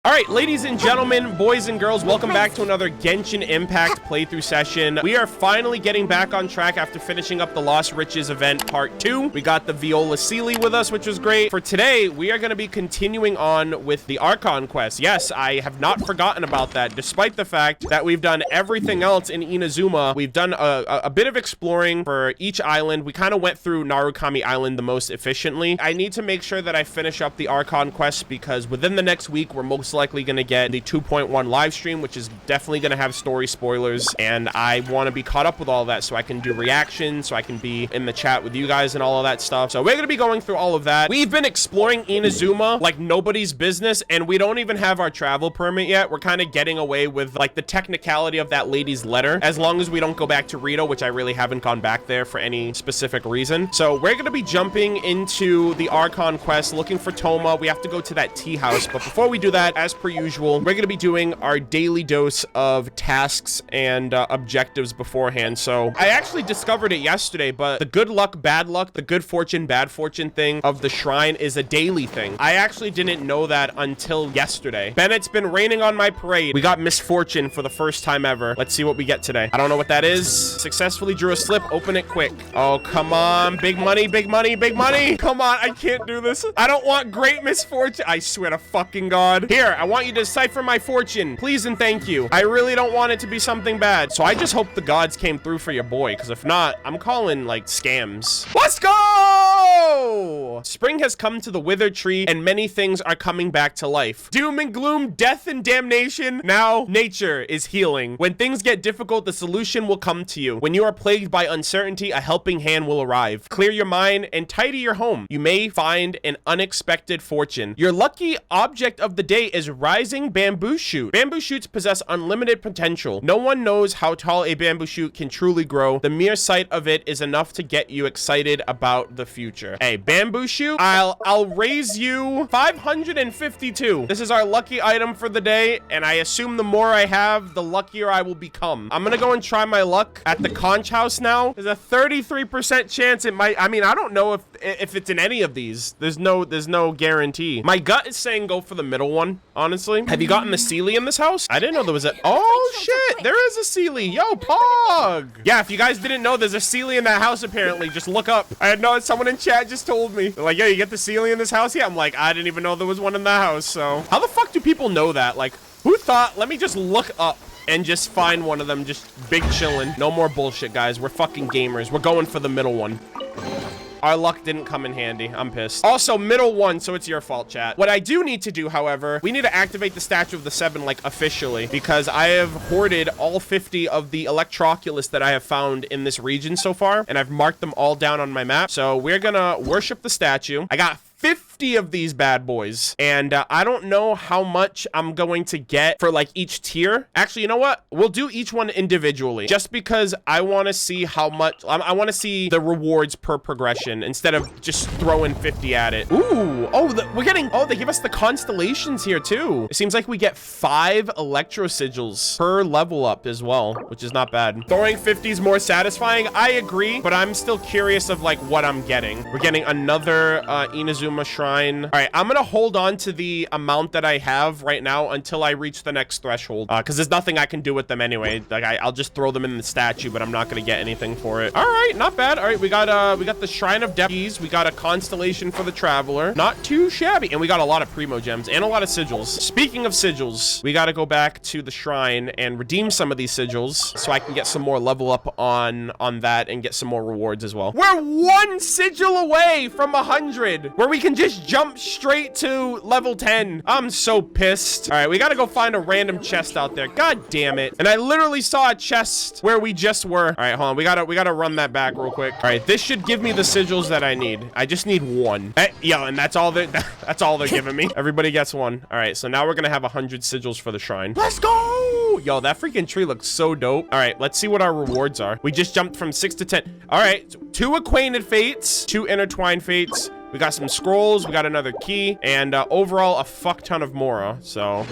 All right, ladies and gentlemen, boys and girls, welcome back to another Genshin Impact playthrough session. We are finally getting back on track after finishing up the Lost Riches event part 2. We got the Viola Sealy with us, which was great. For today, we are going to be continuing on with the Archon quest. Yes, I have not forgotten about that, despite the fact that we've done everything else in Inazuma. We've done a bit of exploring for each island. We kind of went through Narukami Island the most efficiently. I need to make sure that I finish up the Archon quest because within the next week, we're most likely going to get the 2.1 live stream, which is definitely going to have story spoilers, and I want to be caught up with all that so I can do reactions, so I can be in the chat with you guys and all of that stuff. So we're going to be going through all of that. We've been exploring Inazuma like nobody's business, and we don't even have our travel permit yet. We're kind of getting away with like the technicality of that lady's letter, as long as we don't go back to Rito, which I really haven't gone back there for any specific reason. So we're going to be jumping into the Archon quest, looking for Thoma. We have to go to that tea house, but before we do that, as per usual, we're going to be doing our daily dose of tasks and objectives beforehand. So I actually discovered it yesterday, but the good luck, bad luck, the good fortune, bad fortune thing of the shrine is a daily thing. I actually didn't know that until yesterday. Bennett's been raining on my parade. We got misfortune for the first time ever. Let's see what we get today. I don't know what that is. Successfully drew a slip. Open it quick. Oh, come on. Big money, big money, big money. Come on. I can't do this. I don't want great misfortune. I swear to fucking God. Here, I want you to decipher my fortune, please and thank you. I really don't want it to be something bad, so I just hope the gods came through for your boy, because if not, I'm calling like scams. Let's go! Spring has come to the withered tree, and many things are coming back to life. Doom and gloom, death and damnation. Now nature is healing. When things get difficult, the solution will come to you. When you are plagued by uncertainty, a helping hand will arrive. Clear your mind and tidy your home. You may find an unexpected fortune. Your lucky object of the day is rising bamboo shoot. Bamboo shoots possess unlimited potential. No one knows how tall a bamboo shoot can truly grow. The mere sight of it is enough to get you excited about the future. Hey, bamboo shoot, I'll raise you 552. This is our lucky item for the day, and I assume the more I have, the luckier I will become. I'm gonna go and try my luck at the conch house now. There's a 33% chance it might. I mean, I don't know if it's in any of these. There's no guarantee. My gut is saying go for the middle one, honestly. Have you gotten the Sealy in this house? I didn't know there was a... Oh, shit. There is a Sealy. Yo, Pog. Yeah, if you guys didn't know, there's a Sealy in that house, apparently. Just look up. I had no... Someone in chat just told me. They're like, yo, you get the Sealy in this house? Yeah, I'm like, I didn't even know there was one in the house, so... How the fuck do people know that? Like, who thought... Let me just look up and just find one of them just big chilling. No more bullshit, guys. We're fucking gamers. We're going for the middle one. Our luck didn't come in handy. I'm pissed. Also, middle one, so it's your fault, chat. What I do need to do, however, we need to activate the Statue of the Seven, like, officially, because I have hoarded all 50 of the Electroculus that I have found in this region so far, and I've marked them all down on my map. So we're gonna worship the statue. I got 50 of these bad boys, and I don't know how much I'm going to get for like each tier. Actually, you know what? We'll do each one individually, just because I want to see how much I want to see the rewards per progression instead of just throwing 50 at it. Ooh, oh, we're getting, oh, they give us the constellations here too. It seems like we get 5 electro sigils per level up as well, which is not bad. Throwing 50 is more satisfying. I agree, but I'm still curious of like what I'm getting. We're getting another Inazuma shrine. All right, I'm gonna hold on to the amount that I have right now until I reach the next threshold, because there's nothing I can do with them anyway. Like I'll just throw them in the statue, but I'm not gonna get anything for it. All right, not bad. All right, we got the Shrine of Depths. We got a constellation for the traveler. Not too shabby, and we got a lot of primo gems and a lot of sigils. Speaking of sigils, we got to go back to the shrine and redeem some of these sigils so I can get some more level up on that and get some more rewards as well. We're 1 sigil away from 100, where we can just jump straight to level 10. I'm so pissed. All right, we gotta go find a random chest out there. God damn it. And I literally saw a chest where we just were. All right, hold on. We gotta run that back real quick. All right, this should give me the sigils that I need. I just need 1. Yo, and that's all they're giving me. Everybody gets 1. All right, so now we're gonna have 100 sigils for the shrine. Let's go. Yo, that freaking tree looks so dope. All right, let's see what our rewards are. We just jumped from 6 to 10. All right, 2 acquainted fates, 2 intertwined fates. We got some scrolls, we got another key, and overall a fuck ton of Mora, so...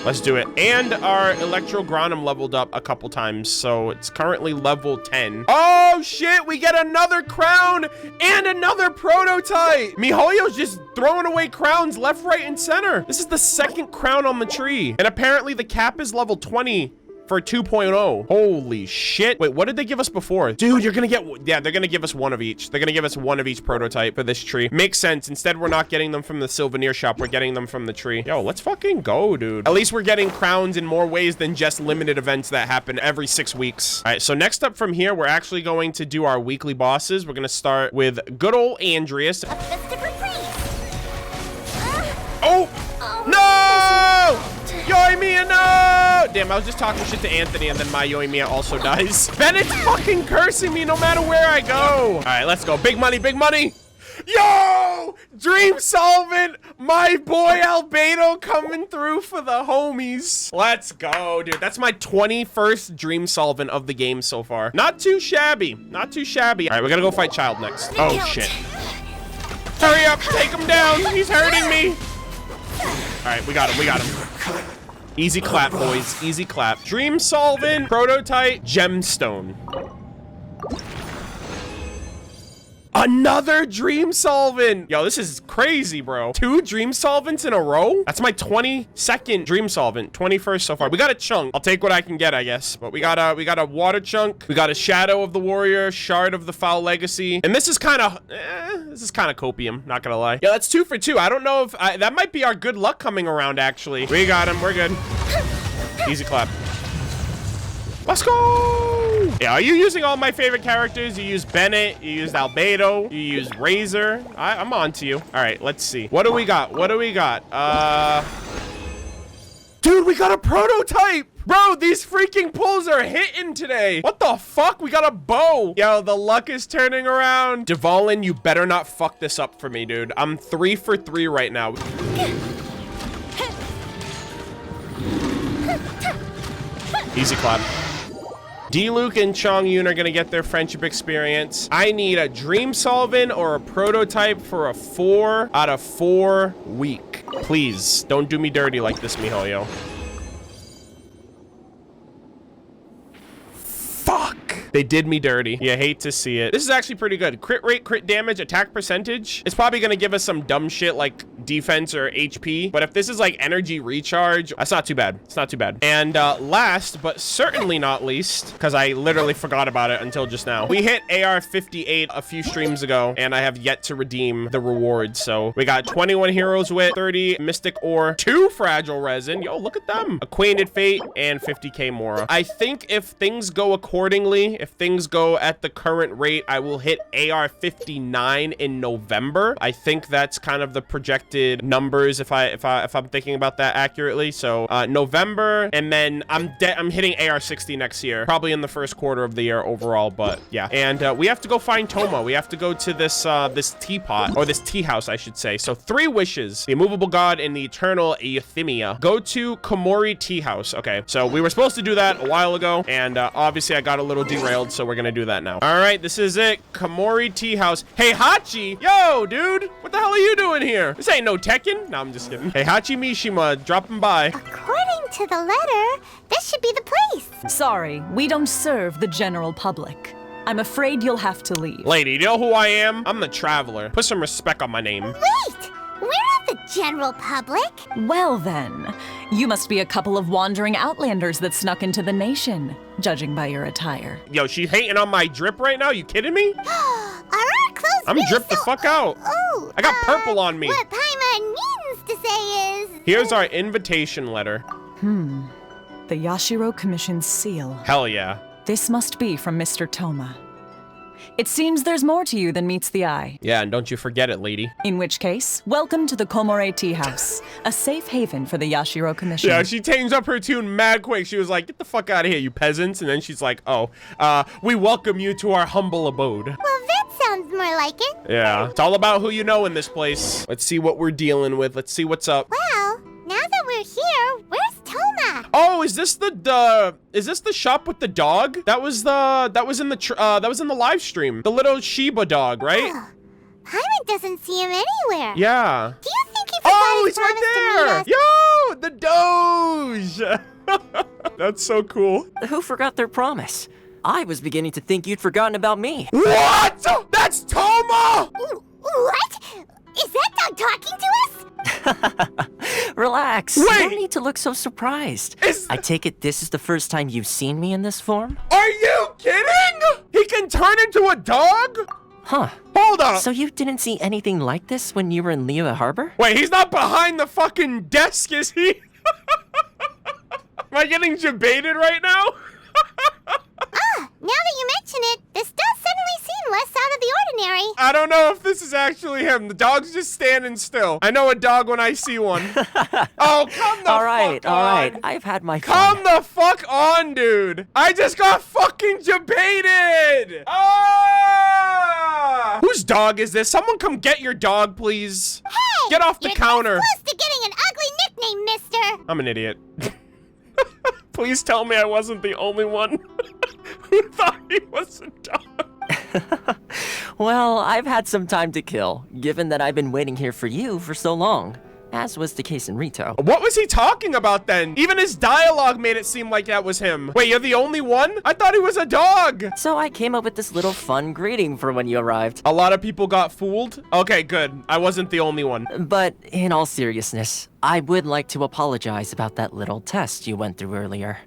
Let's do it. And our Electrogranum leveled up a couple times, so it's currently level 10. Oh, shit. We get another crown and another prototype. MiHoYo's just throwing away crowns left, right, and center. This is the second crown on the tree. And apparently the cap is level 20 for 2.0. Holy shit. Wait, what did they give us before? Dude, you're gonna get, yeah, they're gonna give us one of each. They're gonna give us one of each prototype for this tree. Makes sense. Instead, we're not getting them from the souvenir shop. We're getting them from the tree. Yo, let's fucking go, dude. At least we're getting crowns in more ways than just limited events that happen every 6 weeks. All right, so next up from here, we're actually going to do our weekly bosses. We're gonna start with good old Andreas. Oh, no! Yoimiya, no! Damn, I was just talking shit to Anthony, and then my Yoimiya also dies. Bennett's fucking cursing me no matter where I go. All right, let's go. Big money, big money. Yo! Dream Solvent, my boy Albedo coming through for the homies. Let's go, dude. That's my 21st Dream Solvent of the game so far. Not too shabby. Not too shabby. All right, we're gonna go fight Child next. Oh, shit. Hurry up, take him down. He's hurting me. All right, we got him, we got him. Easy clap, boys, easy clap. Dream Solvent, prototype, gemstone. Another Dream Solvent. Yo, this is crazy, bro. 2 Dream Solvents in a row? That's my 22nd Dream Solvent, 21st so far. We got a chunk. I'll take what I can get, I guess. But we got a water chunk. We got a Shadow of the Warrior, Shard of the Foul Legacy. And this is kind of copium, not gonna lie. Yeah, that's 2 for 2. I don't know if that might be our good luck coming around, actually. We got him, we're good. Easy clap. Let's go! Yeah, are you using all my favorite characters? You use Bennett, you used Albedo, you used Razor. I'm on to you. All right, let's see. What do we got? What do we got? Dude, we got a prototype! Bro, these freaking pulls are hitting today. What the fuck? We got a bow. Yo, the luck is turning around. Dvalin, you better not fuck this up for me, dude. I'm 3 for 3 right now. Easy clap. D-Luke and Chongyun are gonna get their friendship experience. I need a Dream Solvent or a prototype for a 4 out of 4 week. Please, don't do me dirty like this, MiHoYo. Fuck! They did me dirty. You hate to see it. This is actually pretty good. Crit rate, crit damage, attack percentage. It's probably gonna give us some dumb shit like defense or HP. But if this is like energy recharge, that's not too bad. It's not too bad. And last, but certainly not least, because I literally forgot about it until just now. We hit AR 58 a few streams ago, and I have yet to redeem the reward. So we got 21 Heroes Wit, 30 Mystic Ore, 2 Fragile Resin. Yo, look at them. Acquainted Fate, and 50k Mora. I think if things go accordingly, if things go at the current rate, I will hit AR 59 in November. I think that's kind of the projected numbers if I'm thinking about that accurately. So November, and then I'm hitting AR 60 next year, probably in the first quarter of the year overall. But yeah, and we have to go find Thoma. We have to go to this this teapot, or this tea house, I should say. So 3 wishes: the immovable god and the eternal Euthymia. Go to Komori tea house. Okay, so we were supposed to do that a while ago, and obviously I got a little derailed, so we're gonna do that now. All right, this is it. Komori tea house. Hey Hachi, yo dude, what the hell are you doing here? This ain't no Tekken. No, I'm just kidding. Hey Hachi Mishima, dropping by. According to the letter, this should be the place. Sorry, we don't serve the general public. I'm afraid you'll have to leave. Lady, you know who I am? I'm the Traveler. Put some respect on my name. Wait! We're not the general public. Well then, you must be a couple of wandering outlanders that snuck into the nation, judging by your attire. Yo, she hating on my drip right now? You kidding me? Our clothes. I'm dripped the fuck out. Oh, I got purple on me. What Paimon means to say is... Here's our invitation letter. The Yashiro Commission's seal. Hell yeah. This must be from Mr. Thoma. It seems there's more to you than meets the eye. Yeah, and don't you forget it, lady. In which case, welcome to the Komore Tea House, a safe haven for the Yashiro Commission. Yeah, she changed up her tune mad quick. She was like, get the fuck out of here, you peasants. And then she's like, oh, we welcome you to our humble abode. Well, that sounds more like it. Yeah, it's all about who you know in this place. Let's see what we're dealing with. Let's see what's up. Well, now that we're here, where's Thoma? Oh, is this the shop with the dog? That was in the live stream. The little Shiba dog, right? Paimon doesn't see him anywhere. Yeah. Do you think he forgot his he's right promise to meet there. us? Yo, the Doge. That's so cool. Who forgot their promise? I was beginning to think you'd forgotten about me. What? That's Thoma! What? Is that dog talking to us? Relax. Wait! You don't need to look so surprised. I take it this is the first time you've seen me in this form? Are you kidding? He can turn into a dog? Huh. Hold up. So you didn't see anything like this when you were in Liyue Harbor? Wait, he's not behind the fucking desk, is he? Am I getting debated right now? Now that you mention it, this does suddenly seem less out of the ordinary. I don't know if this is actually him. The dog's just standing still. I know a dog when I see one. Oh, come the All right. fuck on. I've had my fun. Come the fuck on, dude. I just got fucking debated. Ah! Whose dog is this? Someone come get your dog, please. Hey! Get off the You're counter. close to getting an ugly nickname, mister. I'm an idiot. Please tell me I wasn't the only one who thought he was a dog. Well, I've had some time to kill, given that I've been waiting here for you for so long, as was the case in Rito. What was he talking about then? Even his dialogue made it seem like that was him. Wait, you're the only one? I thought he was a dog. So I came up with this little fun greeting for when you arrived. A lot of people got fooled? Okay, good. I wasn't the only one. But in all seriousness, I would like to apologize about that little test you went through earlier.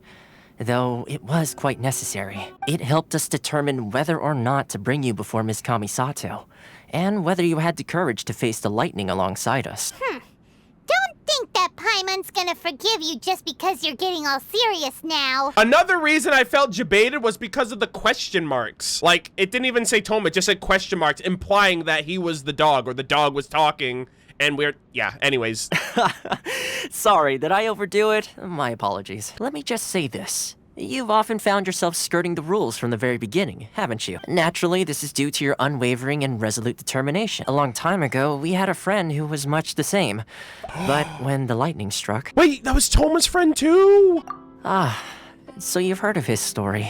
Though it was quite necessary. It helped us determine whether or not to bring you before Miss Kamisato, and whether you had the courage to face the lightning alongside us. Don't think that Paimon's gonna forgive you just because you're getting all serious now. Another reason I felt debated was because of the question marks. Like, it didn't even say Thoma, it just said question marks, implying that he was the dog, or the dog was talking. And yeah, anyways. Sorry, did I overdo it? My apologies. Let me just say this. You've often found yourself skirting the rules from the very beginning, haven't you? Naturally, this is due to your unwavering and resolute determination. A long time ago, we had a friend who was much the same. But when the lightning struck... Wait, that was Thoma's friend too? So you've heard of his story.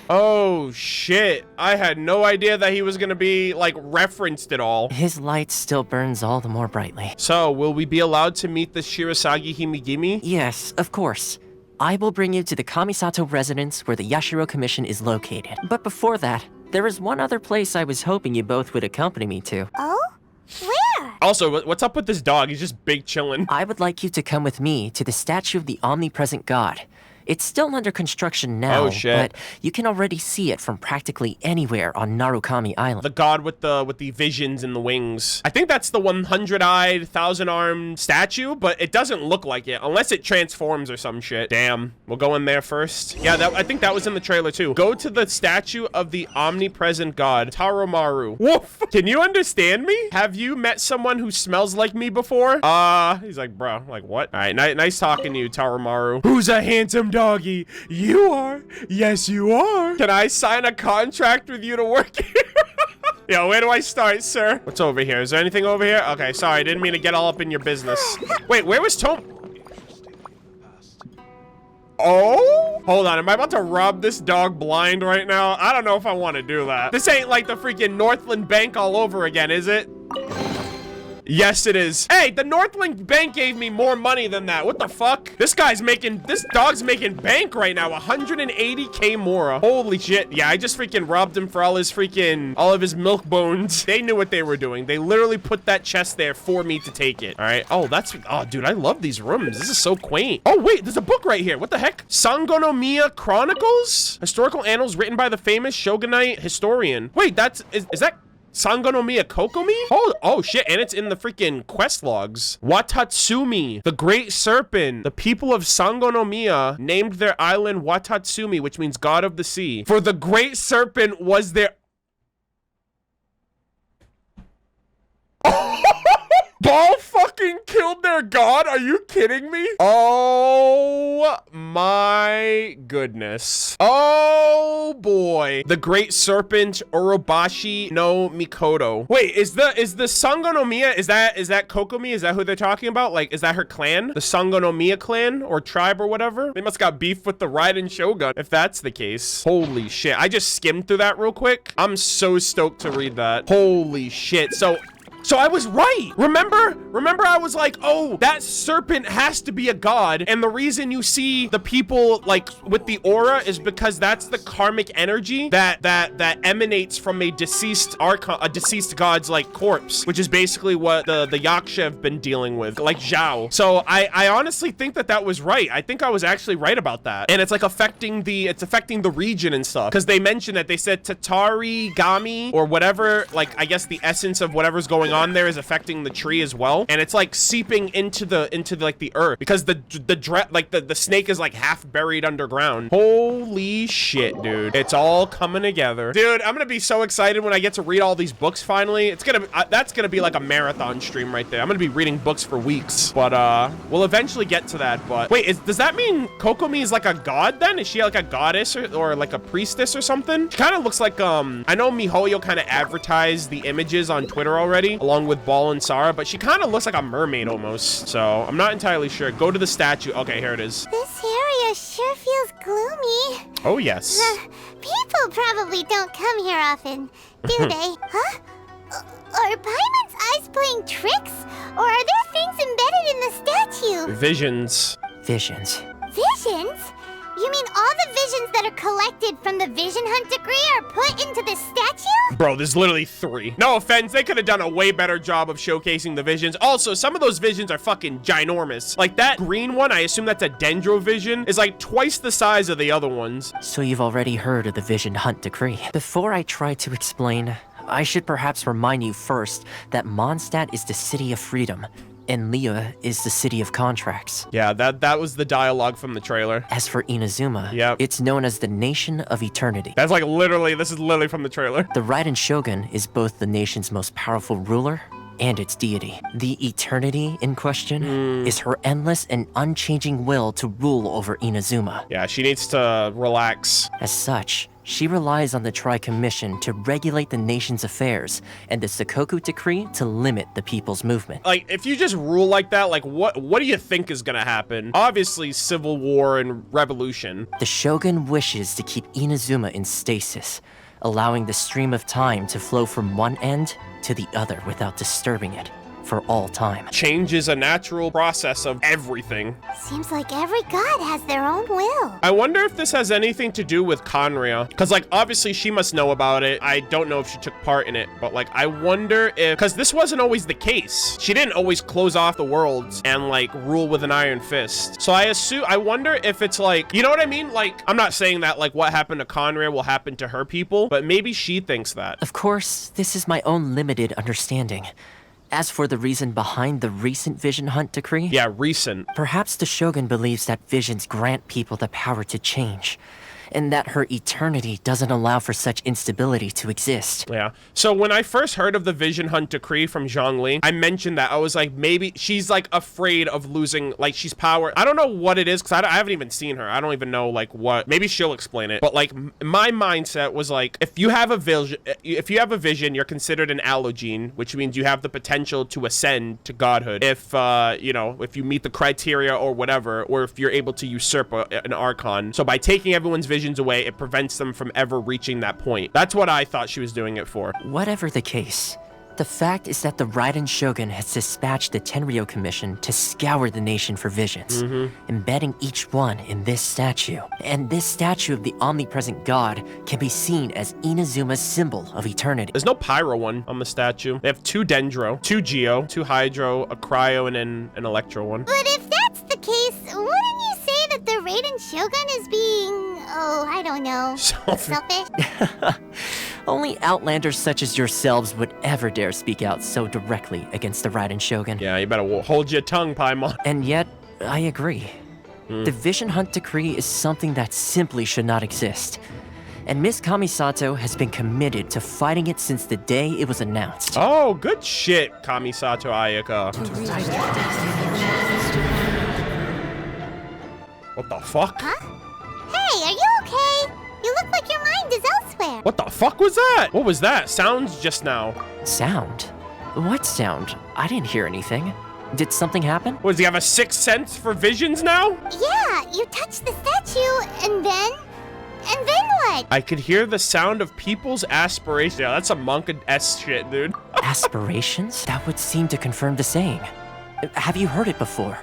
Oh, shit. I had no idea that he was gonna be, like, referenced at all. His light still burns all the more brightly. So, will we be allowed to meet the Shirasagi Himigimi? Yes, of course. I will bring you to the Kamisato residence where the Yashiro Commission is located. But before that, there is one other place I was hoping you both would accompany me to. Oh? Where? Also, what's up with this dog? He's just big chillin'. I would like you to come with me to the statue of the omnipresent god. It's still under construction now, Oh, shit. but you can already see it from practically anywhere on Narukami Island. The god with the visions and the wings. I think that's the 100-eyed, 1,000-armed statue, but it doesn't look like it, unless it transforms or some shit. Damn. We'll go in there first. Yeah, I think that was in the trailer, too. Go to the statue of the omnipresent god, Taromaru. Woof! Can you understand me? Have you met someone who smells like me before? He's like, bro, like, what? All right, nice talking to you, Taromaru. Who's a handsome doggy? You are. Yes, you are. Can I sign a contract with you to work here? Yo, where do I start, sir? What's over here? Is there anything over here? Okay, sorry. I didn't mean to get all up in your business. Wait, where was Thoma? Oh? Hold on. Am I about to rob this dog blind right now? I don't know if I want to do that. This ain't like the freaking Northland Bank all over again, is it? Yes, it is. Hey, the Northland Bank gave me more money than that. What the fuck? This dog's making bank right now. 180k more. Holy shit. Yeah, I just freaking robbed him for all of his milk bones. They knew what they were doing. They literally put that chest there for me to take it. All right. Oh, dude, I love these rooms. This is so quaint. Oh, wait, there's a book right here. What the heck? Sangonomiya Chronicles? Historical annals written by the famous Shogunite historian. Wait, is that Sangonomiya Kokomi? Oh shit, and it's in the freaking quest logs. Watatsumi, the great serpent. The people of Sangonomiya named their island Watatsumi, which means god of the sea. For the great serpent was their... Ball fucking killed their god? Are you kidding me? Oh my goodness. Oh boy. The great serpent Orobashi no Mikoto. Wait, is the Sangonomiya, is that Kokomi? Is that who they're talking about? Like, is that her clan? The Sangonomiya clan or tribe or whatever? They must got beef with the Raiden Shogun if that's the case. Holy shit. I just skimmed through that real quick. I'm so stoked to read that. Holy shit. So So I was right. Remember I was like, oh, that serpent has to be a god. And the reason you see the people like with the aura is because that's the karmic energy that emanates from a deceased archon, a deceased god's like corpse, which is basically what the Yaksha have been dealing with, like Zhao. So I honestly think that was right. I think I was actually right about that. And it's like affecting the region and stuff. Because they mentioned that they said Tatari Gami or whatever, like I guess the essence of whatever's going on there is affecting the tree as well. And it's like seeping into like the earth because the snake is like half buried underground. Holy shit, dude. It's all coming together. Dude, I'm gonna be so excited when I get to read all these books finally. It's gonna that's gonna be like a marathon stream right there. I'm gonna be reading books for weeks. But we'll eventually get to that. But wait, does that mean Kokomi is like a god then? Is she like a goddess or like a priestess or something? She kind of looks like I know MiHoYo kind of advertised the images on Twitter already along with Ball and Sarah, but she kind of looks like a mermaid almost. So I'm not entirely sure. Go to the statue. Okay, here it is. This area sure feels gloomy. Oh yes. People probably don't come here often, do they? Huh? Are Paimon's eyes playing tricks? Or are there things embedded in the statue? Visions. Visions. Visions? You mean all the visions that are collected from the Vision Hunt decree are put into the statue? Bro, there's literally 3. No offense, they could have done a way better job of showcasing the visions. Also, some of those visions are fucking ginormous. Like that green one, I assume that's a Dendro vision, is like twice the size of the other ones. So you've already heard of the Vision Hunt decree. Before I try to explain, I should perhaps remind you first that Mondstadt is the city of freedom, and Liyue is the city of contracts. Yeah, that was the dialogue from the trailer. As for Inazuma, yep, it's known as the Nation of Eternity. That's like this is literally from the trailer. The Raiden Shogun is both the nation's most powerful ruler and its deity. The Eternity in question is her endless and unchanging will to rule over Inazuma. Yeah, she needs to relax. As such, she relies on the Tri-Commission to regulate the nation's affairs, and the Sakoku Decree to limit the people's movement. Like, if you just rule like that, like, what do you think is gonna happen? Obviously, civil war and revolution. The Shogun wishes to keep Inazuma in stasis, allowing the stream of time to flow from one end to the other without disturbing it for all time. Change is a natural process of everything. Seems like every god has their own will. I wonder if this has anything to do with Conria. Because, like, obviously she must know about it. I don't know if she took part in it. But, like, I wonder if... Because this wasn't always the case. She didn't always close off the worlds and, like, rule with an iron fist. So I wonder if it's, like... You know what I mean? Like, I'm not saying that, like, what happened to Conria will happen to her people. But maybe she thinks that. Of course, this is my own limited understanding. As for the reason behind the recent Vision Hunt decree... Yeah, recent. Perhaps the Shogun believes that visions grant people the power to change, and that her eternity doesn't allow for such instability to exist. Yeah. So when I first heard of the Vision Hunt decree from Zhongli, I mentioned that. I was like, maybe she's like afraid of losing, like she's power. I don't know what it is because I haven't even seen her. I don't even know like what. Maybe she'll explain it. But like my mindset was like, if you have a vision, you're considered an allogene, which means you have the potential to ascend to godhood. If you know, if you meet the criteria or whatever, or if you're able to usurp an archon. So by taking everyone's visions away, it prevents them from ever reaching that point. That's what I thought she was doing it for. Whatever the case, the fact is that the Raiden Shogun has dispatched the Tenryou Commission to scour the nation for visions, embedding each one in this statue. And this statue of the omnipresent god can be seen as Inazuma's symbol of eternity. There's no Pyro one on the statue. They have 2 Dendro, 2 Geo, 2 Hydro, a Cryo, and then an Electro one. But if that's the case, wouldn't you say that the Raiden Shogun is being... Oh, I don't know. Selfish? Only outlanders such as yourselves would ever dare speak out so directly against the Raiden Shogun. Yeah, you better hold your tongue, Paimon. And yet, I agree. The Vision Hunt decree is something that simply should not exist. And Miss Kamisato has been committed to fighting it since the day it was announced. Oh, good shit, Kamisato Ayaka. What the fuck? Huh? Hey, are you okay? You look like your mind is elsewhere. What the fuck was that? What was that? Sounds just now. Sound? What sound? I didn't hear anything. Did something happen? What, does he have a 6th sense for visions now? Yeah, you touched the statue, and then And then what? I could hear the sound of people's aspirations. Yeah, that's some monk-esque shit, dude. Aspirations? That would seem to confirm the saying. Have you heard it before?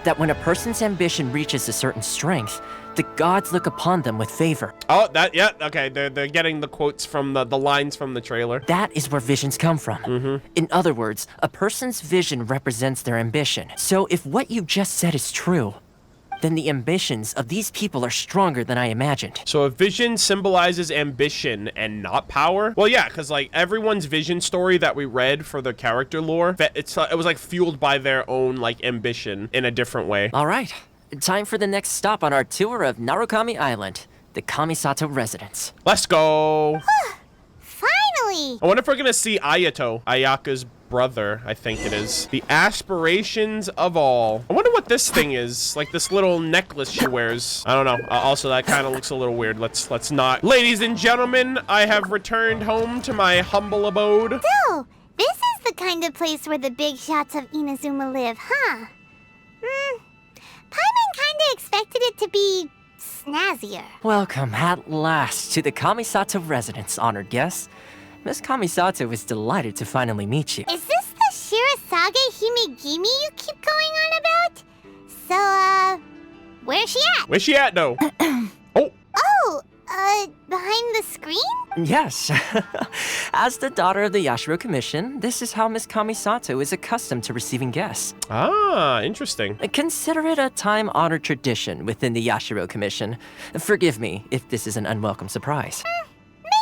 That when a person's ambition reaches a certain strength, the gods look upon them with favor. Oh, yeah, okay. They're getting the quotes from the lines from the trailer. That is where visions come from. In other words, a person's vision represents their ambition. So if what you just said is true, then the ambitions of these people are stronger than I imagined. So a vision symbolizes ambition and not power? Well, yeah, because like everyone's vision story that we read for the character lore, it was like fueled by their own like ambition in a different way. All right, time for the next stop on our tour of Narukami Island, the Kamisato residence. Let's go. Finally! I wonder if we're gonna see Ayaka's brother, I think it is. The aspirations of all. I wonder what this thing is. Like this little necklace she wears. I don't know. Also, that kind of looks a little weird. Let's not. Ladies and gentlemen, I have returned home to my humble abode. So, this is the kind of place where the big shots of Inazuma live, huh? Paimon kinda expected it to be snazzier. Welcome at last to the Kamisato residence, honored guests. Miss Kamisato is delighted to finally meet you. Is this the Shirasage Himegimi you keep going on about? So, where's she at? Where's she at, though? Behind the screen? Yes. As the daughter of the Yashiro Commission, this is how Miss Kamisato is accustomed to receiving guests. Ah, interesting. Consider it a time-honored tradition within the Yashiro Commission. Forgive me if this is an unwelcome surprise.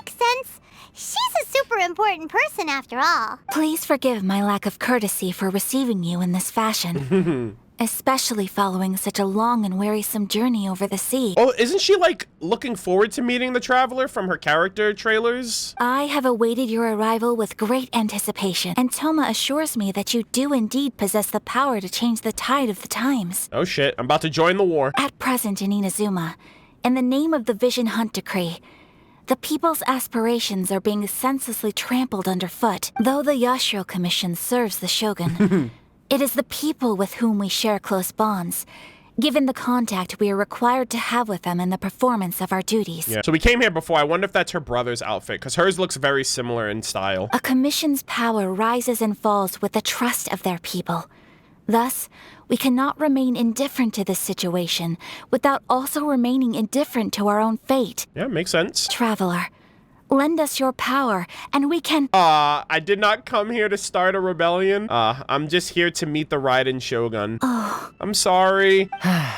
Makes sense. She's a super important person after all. Please forgive my lack of courtesy for receiving you in this fashion. Especially following such a long and wearisome journey over the sea. Oh, isn't she like looking forward to meeting the traveler from her character trailers? I have awaited your arrival with great anticipation, and Thoma assures me that you do indeed possess the power to change the tide of the times. Oh shit, I'm about to join the war. At present in Inazuma, in the name of the Vision Hunt Decree, the people's aspirations are being senselessly trampled underfoot. Though the Yashiro Commission serves the Shogun, it is the people with whom we share close bonds, given the contact we are required to have with them in the performance of our duties. Yeah. So we came here before. I wonder if that's her brother's outfit, because hers looks very similar in style. A commission's power rises and falls with the trust of their people. Thus, we cannot remain indifferent to this situation without also remaining indifferent to our own fate. Yeah, makes sense. Traveler, lend us your power, and we can— I did not come here to start a rebellion. I'm just here to meet the Raiden Shogun. Oh. I'm sorry.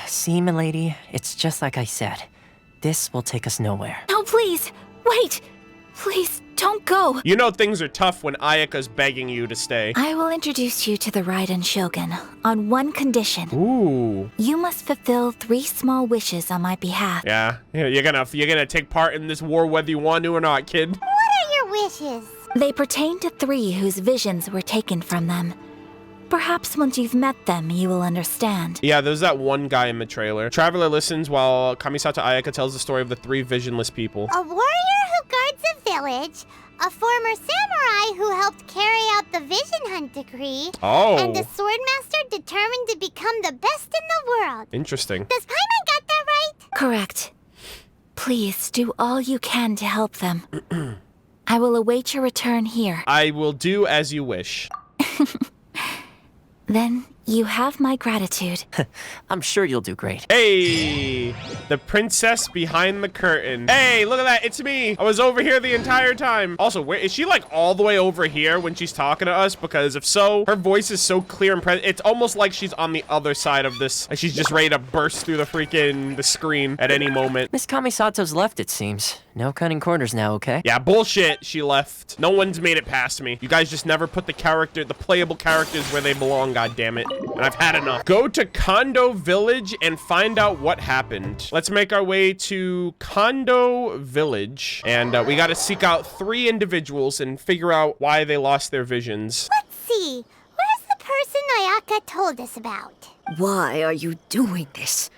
See, milady, it's just like I said. This will take us nowhere. No, please! Wait! Please, don't go! You know things are tough when Ayaka's begging you to stay. I will introduce you to the Raiden Shogun on one condition. Ooh. You must fulfill 3 small wishes on my behalf. Yeah, you're gonna take part in this war whether you want to or not, kid. What are your wishes? They pertain to 3 whose visions were taken from them. Perhaps once you've met them, you will understand. Yeah, there's that one guy in the trailer. Traveler listens while Kamisato Ayaka tells the story of the 3 visionless people. A warrior who guards a village, a former samurai who helped carry out the Vision Hunt Decree, and a swordmaster determined to become the best in the world. Interesting. Does Paimon got that right? Correct. Please do all you can to help them. I will await your return here. I will do as you wish. Then you have my gratitude. I'm sure you'll do great. Hey, the princess behind the curtain. Hey, look at that. It's me. I was over here the entire time. Also, where is she, like all the way over here when she's talking to us? Because if so, her voice is so clear and present. It's almost like she's on the other side of this. Like she's just ready to burst through the screen at any moment. Miss Kamisato's left, it seems. No cutting corners now, okay? Yeah, bullshit. She left. No one's made it past me. You guys just never put the playable characters where they belong, goddammit. And I've had enough. Go to Kondo Village and find out what happened. Let's make our way to Kondo Village. And we gotta seek out 3 individuals and figure out why they lost their visions. Let's see. Where's the person Ayaka told us about? Why are you doing this?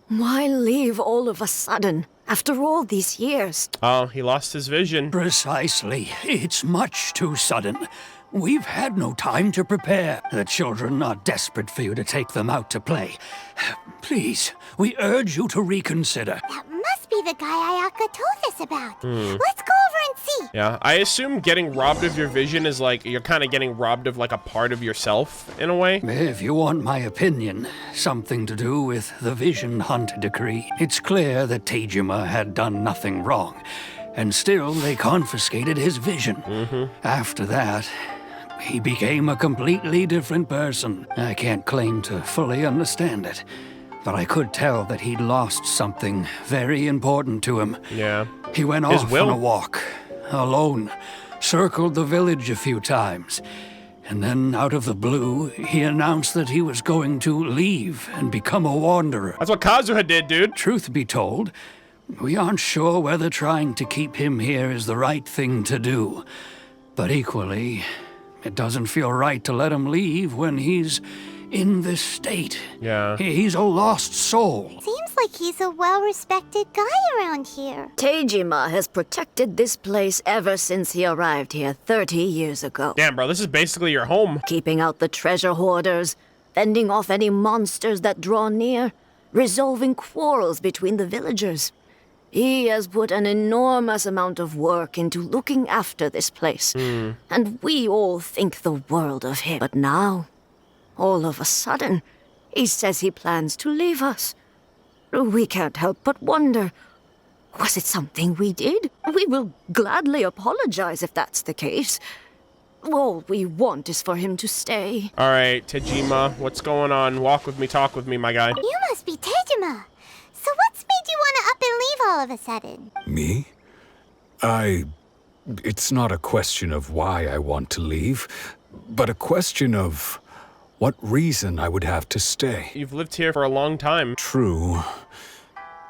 Why leave all of a sudden, after all these years? Oh, he lost his vision. Precisely. It's much too sudden. We've had no time to prepare. The children are desperate for you to take them out to play. Please, we urge you to reconsider. That must be the guy Ayaka told us about. Let's go over and see. Yeah, I assume getting robbed of your vision is like you're kind of getting robbed of like a part of yourself in a way. If you want my opinion, something to do with the Vision Hunt decree. It's clear that Tejima had done nothing wrong, and still they confiscated his vision. After that, he became a completely different person. I can't claim to fully understand it, but I could tell that he'd lost something very important to him. Yeah. He went His off will. on a walk, alone, circled the village a few times, and then out of the blue, he announced that he was going to leave and become a wanderer. That's what Kazuha did, dude. Truth be told, we aren't sure whether trying to keep him here is the right thing to do. But equally, it doesn't feel right to let him leave when he's in this state. Yeah. He's a lost soul. Seems like he's a well-respected guy around here. Tejima has protected this place ever since he arrived here 30 years ago. Damn, bro, this is basically your home. Keeping out the treasure hoarders, fending off any monsters that draw near, resolving quarrels between the villagers. He has put an enormous amount of work into looking after this place, and we all think the world of him. But now, all of a sudden, he says he plans to leave us. We can't help but wonder, was it something we did? We will gladly apologize if that's the case. All we want is for him to stay. All right, Tejima, what's going on? Walk with me, talk with me, my guy. You must be Tejima. So what's made you want to up and leave all of a sudden? Me? It's not a question of why I want to leave, but a question of what reason I would have to stay. You've lived here for a long time. True,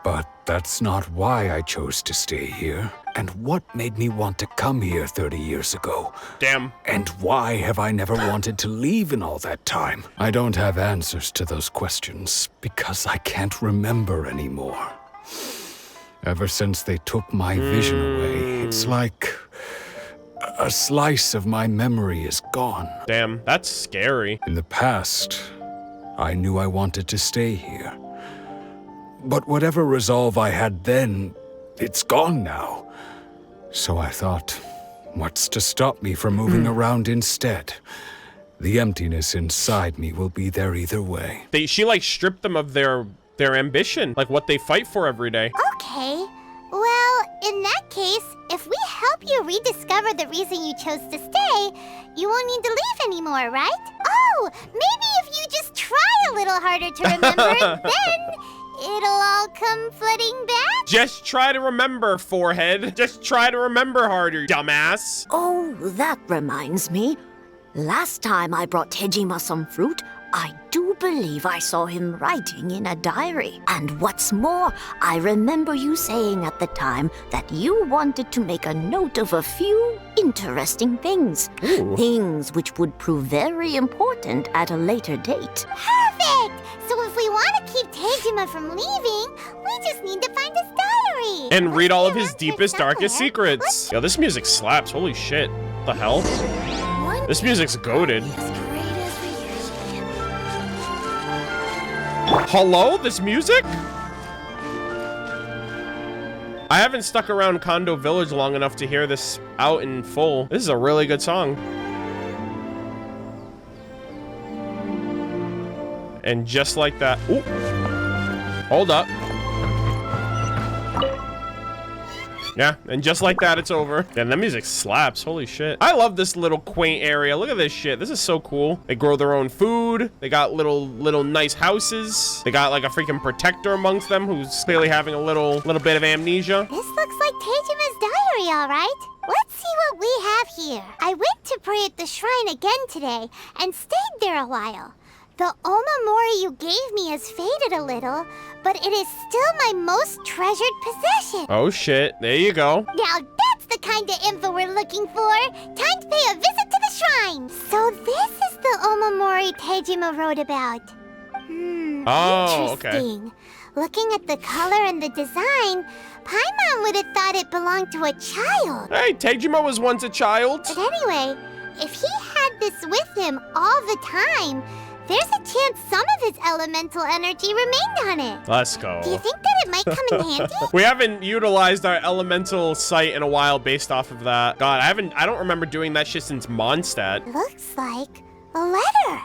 but that's not why I chose to stay here. And what made me want to come here 30 years ago? Damn. And why have I never wanted to leave in all that time? I don't have answers to those questions because I can't remember anymore. Ever since they took my vision away, it's like a slice of my memory is gone. Damn, that's scary. In the past, I knew I wanted to stay here. But whatever resolve I had then, it's gone now. So I thought, what's to stop me from moving around instead? The emptiness inside me will be there either way. She like stripped them of their ambition, like what they fight for every day. Okay. Well, in that case, if we help you rediscover the reason you chose to stay, you won't need to leave anymore, right? Oh, maybe if you just try a little harder to remember, then it'll all come flooding back? Just try to remember, forehead. Just try to remember harder, dumbass. Oh, that reminds me. Last time I brought Tejima some fruit, I do believe I saw him writing in a diary. And what's more, I remember you saying at the time that you wanted to make a note of a few interesting things. Ooh. Things which would prove very important at a later date. Perfect! So if we want to keep Tejima from leaving, we just need to find his diary. And read all of his Around here deepest, darkest somewhere. secrets. Yo, this music slaps. Holy shit. The hell? This music's goated. Hello? This music? I haven't stuck around Kondo Village long enough to hear this out in full. This is a really good song. And just like that... Ooh. Hold up. Yeah, and just like that, it's over. Yeah, that music slaps. Holy shit. I love this little quaint area. Look at this shit. This is so cool. They grow their own food. They got little nice houses. They got like a freaking protector amongst them who's clearly having a little bit of amnesia. This looks like Tejima's diary, all right. Let's see what we have here. I went to pray at the shrine again today and stayed there a while. The omamori you gave me has faded a little, but it is still my most treasured possession. Oh shit, there you go. Now that's the kind of info we're looking for. Time to pay a visit to the shrine. So this is the omamori Tejima wrote about. Oh, okay. Interesting. Looking at the color and the design, Paimon would have thought it belonged to a child. Hey, Tejima was once a child. But anyway, if he had this with him all the time, There's a chance some of his elemental energy remained on it. Let's go. Do you think that it might come in handy? We haven't utilized our elemental sight in a while based off of that. God, I don't remember doing that shit since Mondstadt. Looks like a letter.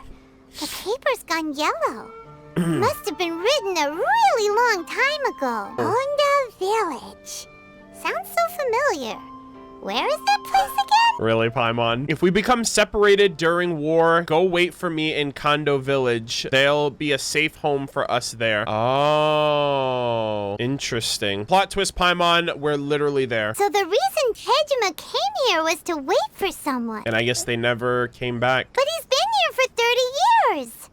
The paper's gone yellow. Must have been written a really long time ago. Onda Village. Sounds so familiar. Where is that place again? Really, Paimon? If we become separated during war, go wait for me in Kondo Village. There'll be a safe home for us there. Oh, interesting. Plot twist, Paimon, we're literally there. So the reason Tejima came here was to wait for someone. And I guess they never came back. But he's been here for 30 years.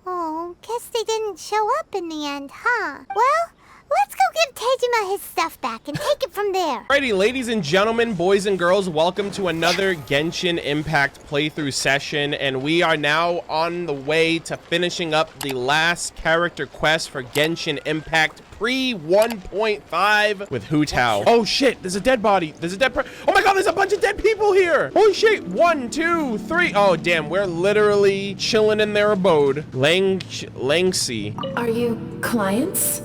Oh, guess they didn't show up in the end, huh? Well, let's go give Tejima his stuff back and take it from there. Alrighty, ladies and gentlemen, boys and girls, welcome to another Genshin Impact playthrough session, and we are now on the way to finishing up the last character quest for Genshin Impact pre-1.5 with Hu Tao. Oh shit, there's a dead body. There's a dead oh my god, there's a bunch of dead people here. Holy shit, 1, 2, 3. Oh damn, we're literally chilling in their abode. Langxi. Are you clients?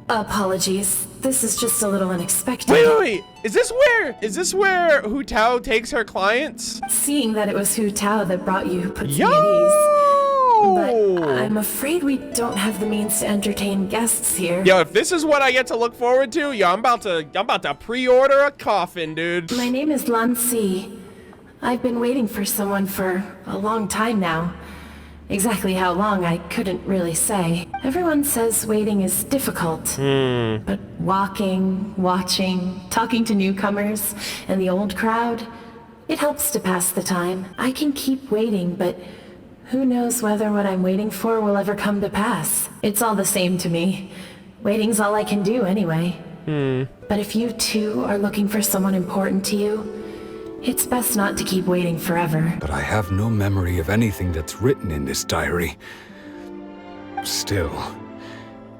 Apologies. This is just a little unexpected. Wait. Is this where Hu Tao takes her clients? Seeing that it was Hu Tao that brought you puts me Yo! at ease. But I'm afraid we don't have the means to entertain guests here. Yo, if this is what I get to look forward to, yo, I'm about to pre-order a coffin, dude. My name is Lan Si. I've been waiting for someone for a long time now. Exactly how long, I couldn't really say. Everyone says waiting is difficult. But walking, watching, talking to newcomers, and the old crowd, it helps to pass the time. I can keep waiting, but who knows whether what I'm waiting for will ever come to pass. It's all the same to me. Waiting's all I can do anyway. But if you too are looking for someone important to you, it's best not to keep waiting forever. But I have no memory of anything that's written in this diary. Still,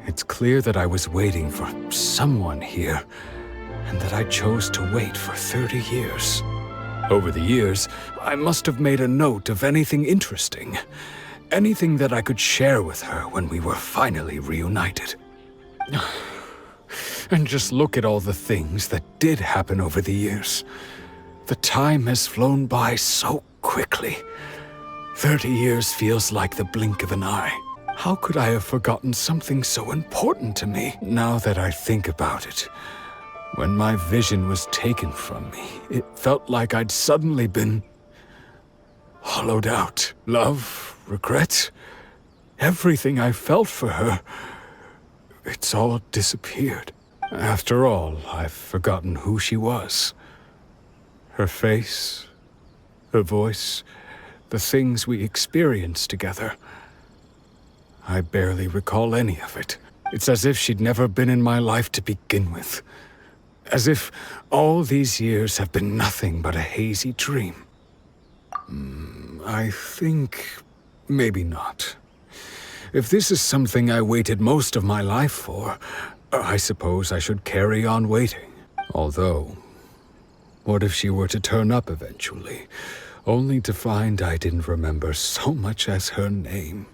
it's clear that I was waiting for someone here, and that I chose to wait for 30 years. Over the years, I must have made a note of anything interesting. Anything that I could share with her when we were finally reunited. And just look at all the things that did happen over the years. The time has flown by so quickly. 30 years feels like the blink of an eye. How could I have forgotten something so important to me? Now that I think about it, when my vision was taken from me, it felt like I'd suddenly been hollowed out. Love, regret, everything I felt for her, it's all disappeared. After all, I've forgotten who she was. Her face, her voice, the things we experienced together. I barely recall any of it. It's as if she'd never been in my life to begin with. As if all these years have been nothing but a hazy dream. I think maybe not. If this is something I waited most of my life for, I suppose I should carry on waiting. Although, what if she were to turn up eventually, only to find I didn't remember so much as her name?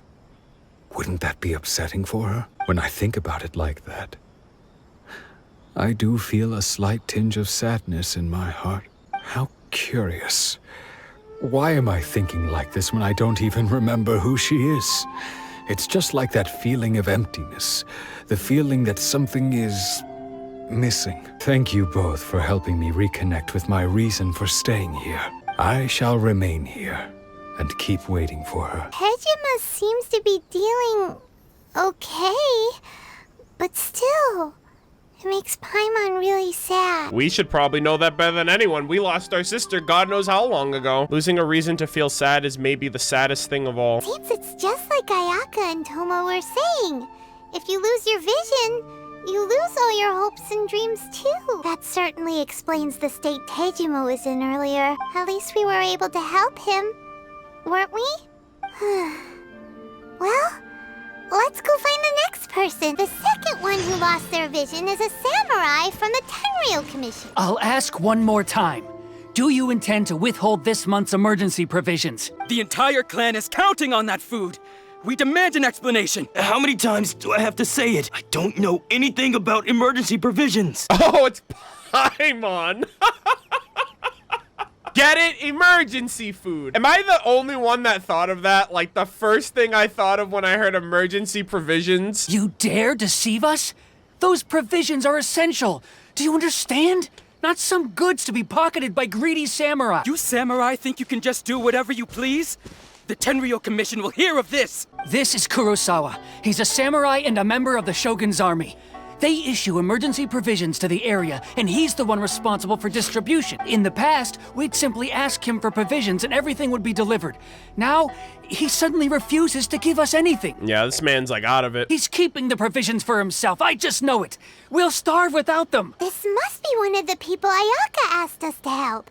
Wouldn't that be upsetting for her? When I think about it like that, I do feel a slight tinge of sadness in my heart. How curious. Why am I thinking like this when I don't even remember who she is? It's just like that feeling of emptiness, the feeling that something is missing. Thank you both for helping me reconnect with my reason for staying here. I shall remain here and keep waiting for her. Tejima seems to be dealing okay, but still, it makes Paimon really sad. We should probably know that better than anyone. We lost our sister God knows how long ago. Losing a reason to feel sad is maybe the saddest thing of all. Seems it's just like Ayaka and Thoma were saying. If you lose your vision, you lose all your hopes and dreams too. That certainly explains the state Tejima was in earlier. At least we were able to help him, weren't we? Well, let's go find the next person. The second one who lost their vision is a samurai from the Tenryou Commission. I'll ask one more time. Do you intend to withhold this month's emergency provisions? The entire clan is counting on that food. We demand an explanation. How many times do I have to say it? I don't know anything about emergency provisions. Oh, it's Paimon. Get it? Emergency food. Am I the only one that thought of that? Like, the first thing I thought of when I heard emergency provisions? You dare deceive us? Those provisions are essential. Do you understand? Not some goods to be pocketed by greedy samurai. You samurai think you can just do whatever you please? The Tenryou Commission will hear of this! This is Kurosawa. He's a samurai and a member of the Shogun's army. They issue emergency provisions to the area, and he's the one responsible for distribution. In the past, we'd simply ask him for provisions and everything would be delivered. Now, he suddenly refuses to give us anything. Yeah, this man's like out of it. He's keeping the provisions for himself. I just know it. We'll starve without them. This must be one of the people Ayaka asked us to help.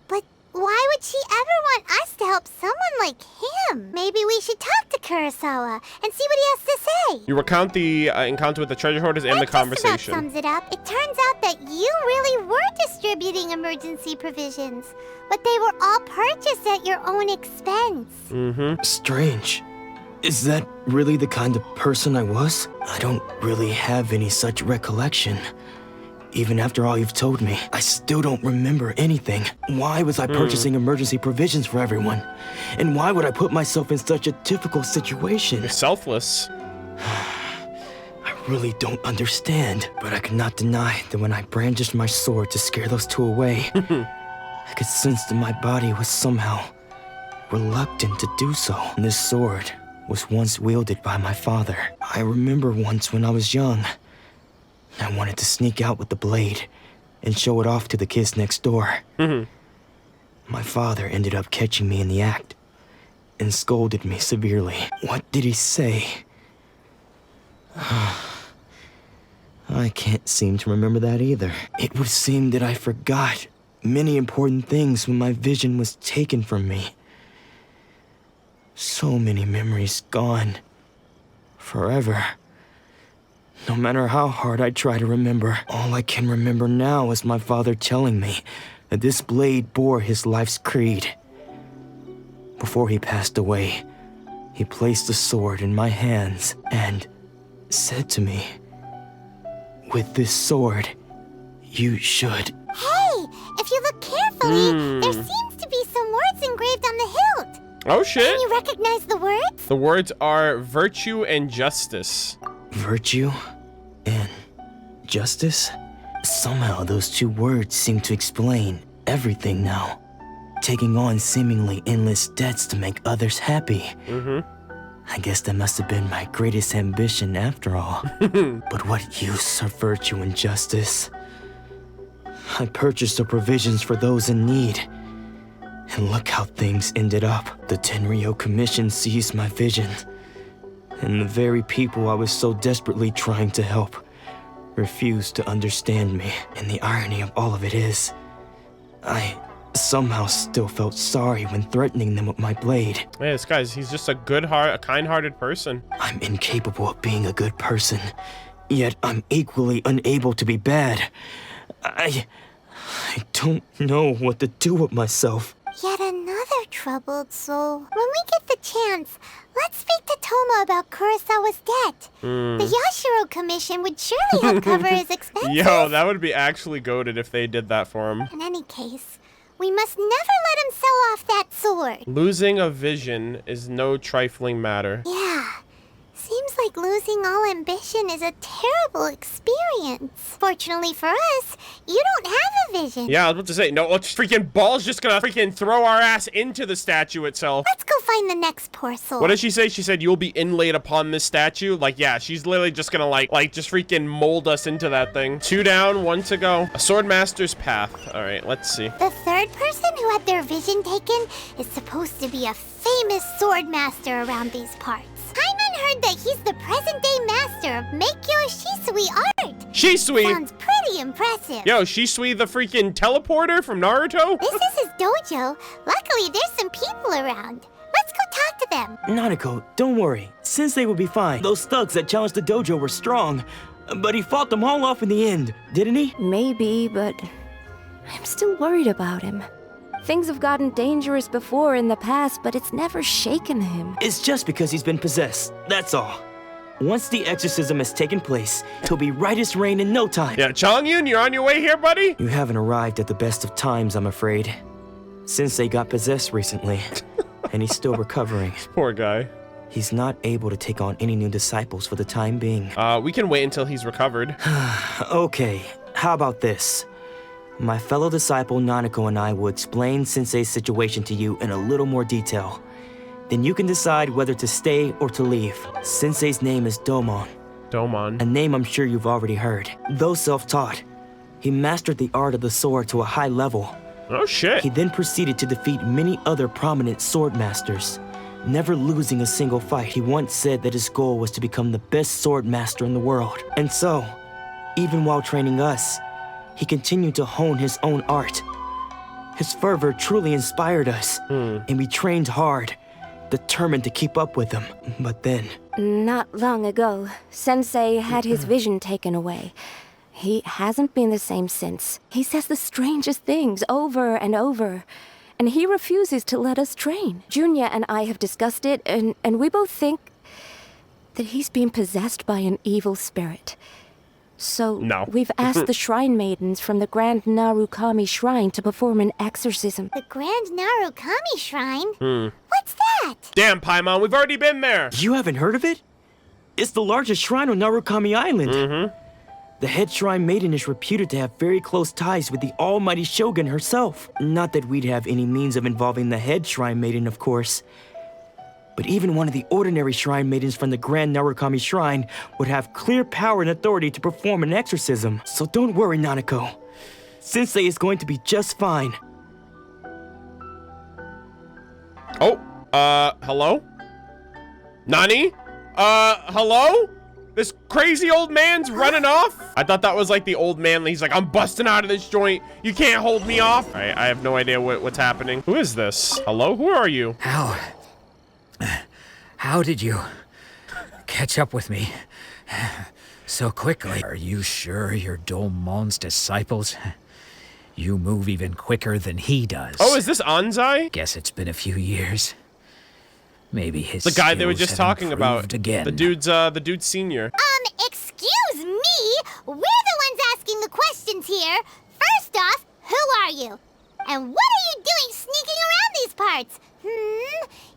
But why would she ever want us to help someone like him? Maybe we should talk to Kurosawa and see what he has to say. You recount the encounter with the treasure hoarders and the conversation. That sums it up. It turns out that you really were distributing emergency provisions, but they were all purchased at your own expense. Strange. Is that really the kind of person I was? I don't really have any such recollection. Even after all you've told me, I still don't remember anything. Why was I purchasing emergency provisions for everyone? And why would I put myself in such a difficult situation? You're selfless. I really don't understand. But I could not deny that when I brandished my sword to scare those two away, I could sense that my body was somehow reluctant to do so. And this sword was once wielded by my father. I remember once when I was young, I wanted to sneak out with the blade and show it off to the kids next door. My father ended up catching me in the act and scolded me severely. What did he say? I can't seem to remember that either. It would seem that I forgot many important things when my vision was taken from me. So many memories gone. Forever. No matter how hard I try to remember, all I can remember now is my father telling me that this blade bore his life's creed. Before he passed away, he placed the sword in my hands and said to me, "With this sword, you should..." Hey, if you look carefully, there seems to be some words engraved on the hilt. Oh, shit. Can you recognize the words? The words are virtue and justice. Virtue and justice? Somehow those two words seem to explain everything now. Taking on seemingly endless debts to make others happy. I guess that must have been my greatest ambition after all. But what use are virtue and justice? I purchased the provisions for those in need. And look how things ended up. The Tenryou Commission seized my vision. And the very people I was so desperately trying to help refused to understand me. And the irony of all of it is, I somehow still felt sorry when threatening them with my blade. Hey, this guy's, he's just a kind-hearted person. I'm incapable of being a good person, yet I'm equally unable to be bad. I don't know what to do with myself. Yet another troubled soul. When we get the chance, let's speak to Thoma about Kurosawa's debt. The Yashiro Commission would surely help cover his expenses. Yo, that would be actually goated if they did that for him. In any case, we must never let him sell off that sword. Losing a vision is no trifling matter. Yeah. Seems like losing all ambition is a terrible experience. Fortunately for us, you don't have a vision. Yeah, I was about to say, no, freaking Ball's just gonna freaking throw our ass into the statue itself. Let's go find the next poor soul. What did she say? She said, "You'll be inlaid upon this statue." Like, yeah, she's literally just gonna like just freaking mold us into that thing. 2 down, 1 to go. A swordmaster's path. All right, let's see. The third person who had their vision taken is supposed to be a famous swordmaster around these parts. Paimon heard that he's the present-day master of Meikyo Shisui art. Shisui? Sounds pretty impressive. Yo, Shisui the freaking teleporter from Naruto? This is his dojo. Luckily, there's some people around. Let's go talk to them. Nanako, don't worry. Sensei will be fine. Those thugs that challenged the dojo were strong, but he fought them all off in the end, didn't he? Maybe, but I'm still worried about him. Things have gotten dangerous before in the past, but it's never shaken him. It's just because he's been possessed, that's all. Once the exorcism has taken place, he'll be right as rain in no time. Yeah, Chongyun, you're on your way here, buddy? You haven't arrived at the best of times, I'm afraid. Sensei got possessed recently, and he's still recovering. Poor guy. He's not able to take on any new disciples for the time being. We can wait until he's recovered. Okay, how about this? My fellow disciple Nanako and I will explain Sensei's situation to you in a little more detail. Then you can decide whether to stay or to leave. Sensei's name is Domon. Domon. A name I'm sure you've already heard. Though self-taught, he mastered the art of the sword to a high level. Oh shit. He then proceeded to defeat many other prominent swordmasters, never losing a single fight. He once said that his goal was to become the best swordmaster in the world. And so, even while training us, he continued to hone his own art. His fervor truly inspired us, and we trained hard, determined to keep up with him. But then... Not long ago, Sensei had his vision taken away. He hasn't been the same since. He says the strangest things over and over, and he refuses to let us train. Junya and I have discussed it, and we both think that he's been possessed by an evil spirit. So we've asked the shrine maidens from the Grand Narukami Shrine to perform an exorcism. The Grand Narukami Shrine? What's that? Damn, Paimon, we've already been there. You haven't heard of it? It's the largest shrine on Narukami Island. The head shrine maiden is reputed to have very close ties with the almighty Shogun herself. Not that we'd have any means of involving the head shrine maiden, of course. But even one of the ordinary shrine maidens from the Grand Narukami Shrine would have clear power and authority to perform an exorcism. So don't worry, Nanako. Sensei is going to be just fine. Oh, hello? Nani? Hello? This crazy old man's running off? I thought that was like the old man. He's like, I'm busting out of this joint. You can't hold me off. I have no idea what's happening. Who is this? Hello? Who are you? How did you catch up with me so quickly? Are you sure you're Domon's disciples? You move even quicker than he does. Oh, is this Anzai? Guess it's been a few years. Maybe his the guy they were just talking about again. The dude's senior. Excuse me. We're the ones asking the questions here. First off, who are you? And what are you doing sneaking around these parts?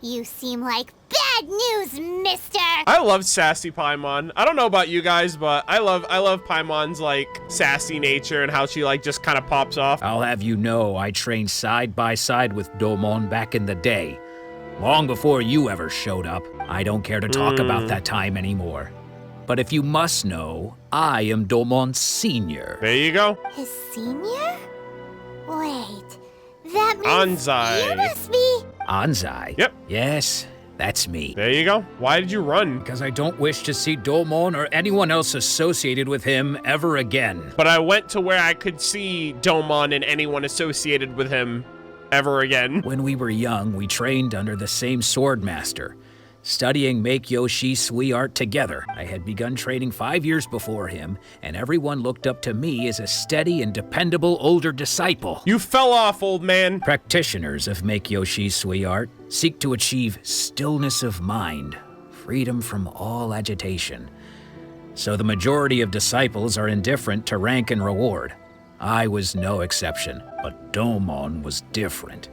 You seem like bad news, mister. I love sassy Paimon. I don't know about you guys, but I love Paimon's like sassy nature and how she like just kind of pops off. I'll have you know I trained side by side with Domon back in the day. Long before you ever showed up. I don't care to talk about that time anymore. But if you must know, I am Domon's senior. There you go. His senior? Wait, that means Anzai. you must be... Anzai? Yep. Yes, that's me. There you go. Why did you run? Because I don't wish to see Domon or anyone else associated with him ever again. But I went to where I could see Domon and anyone associated with him ever again. When we were young, we trained under the same swordmaster, studying Make-Yoshi Sui art together. I had begun training 5 years before him, and everyone looked up to me as a steady and dependable older disciple. You fell off, old man. Practitioners of Make-Yoshi Sui art seek to achieve stillness of mind, freedom from all agitation. So the majority of disciples are indifferent to rank and reward. I was no exception, but Domon was different.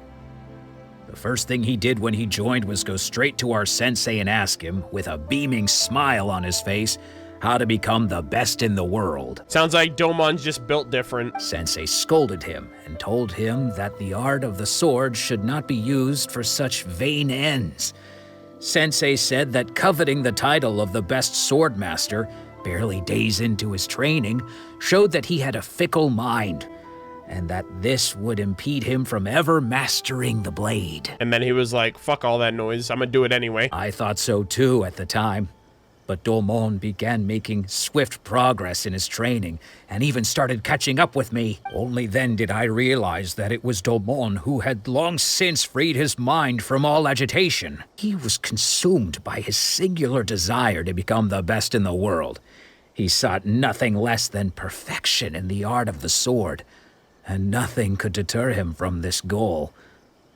The first thing he did when he joined was go straight to our sensei and ask him, with a beaming smile on his face, how to become the best in the world. Sounds like Domon's just built different. Sensei scolded him and told him that the art of the sword should not be used for such vain ends. Sensei said that coveting the title of the best swordmaster, barely days into his training, showed that he had a fickle mind, and that this would impede him from ever mastering the blade. And then he was like, fuck all that noise, I'm gonna do it anyway. I thought so too at the time. But Domon began making swift progress in his training, and even started catching up with me. Only then did I realize that it was Domon who had long since freed his mind from all agitation. He was consumed by his singular desire to become the best in the world. He sought nothing less than perfection in the art of the sword, and nothing could deter him from this goal.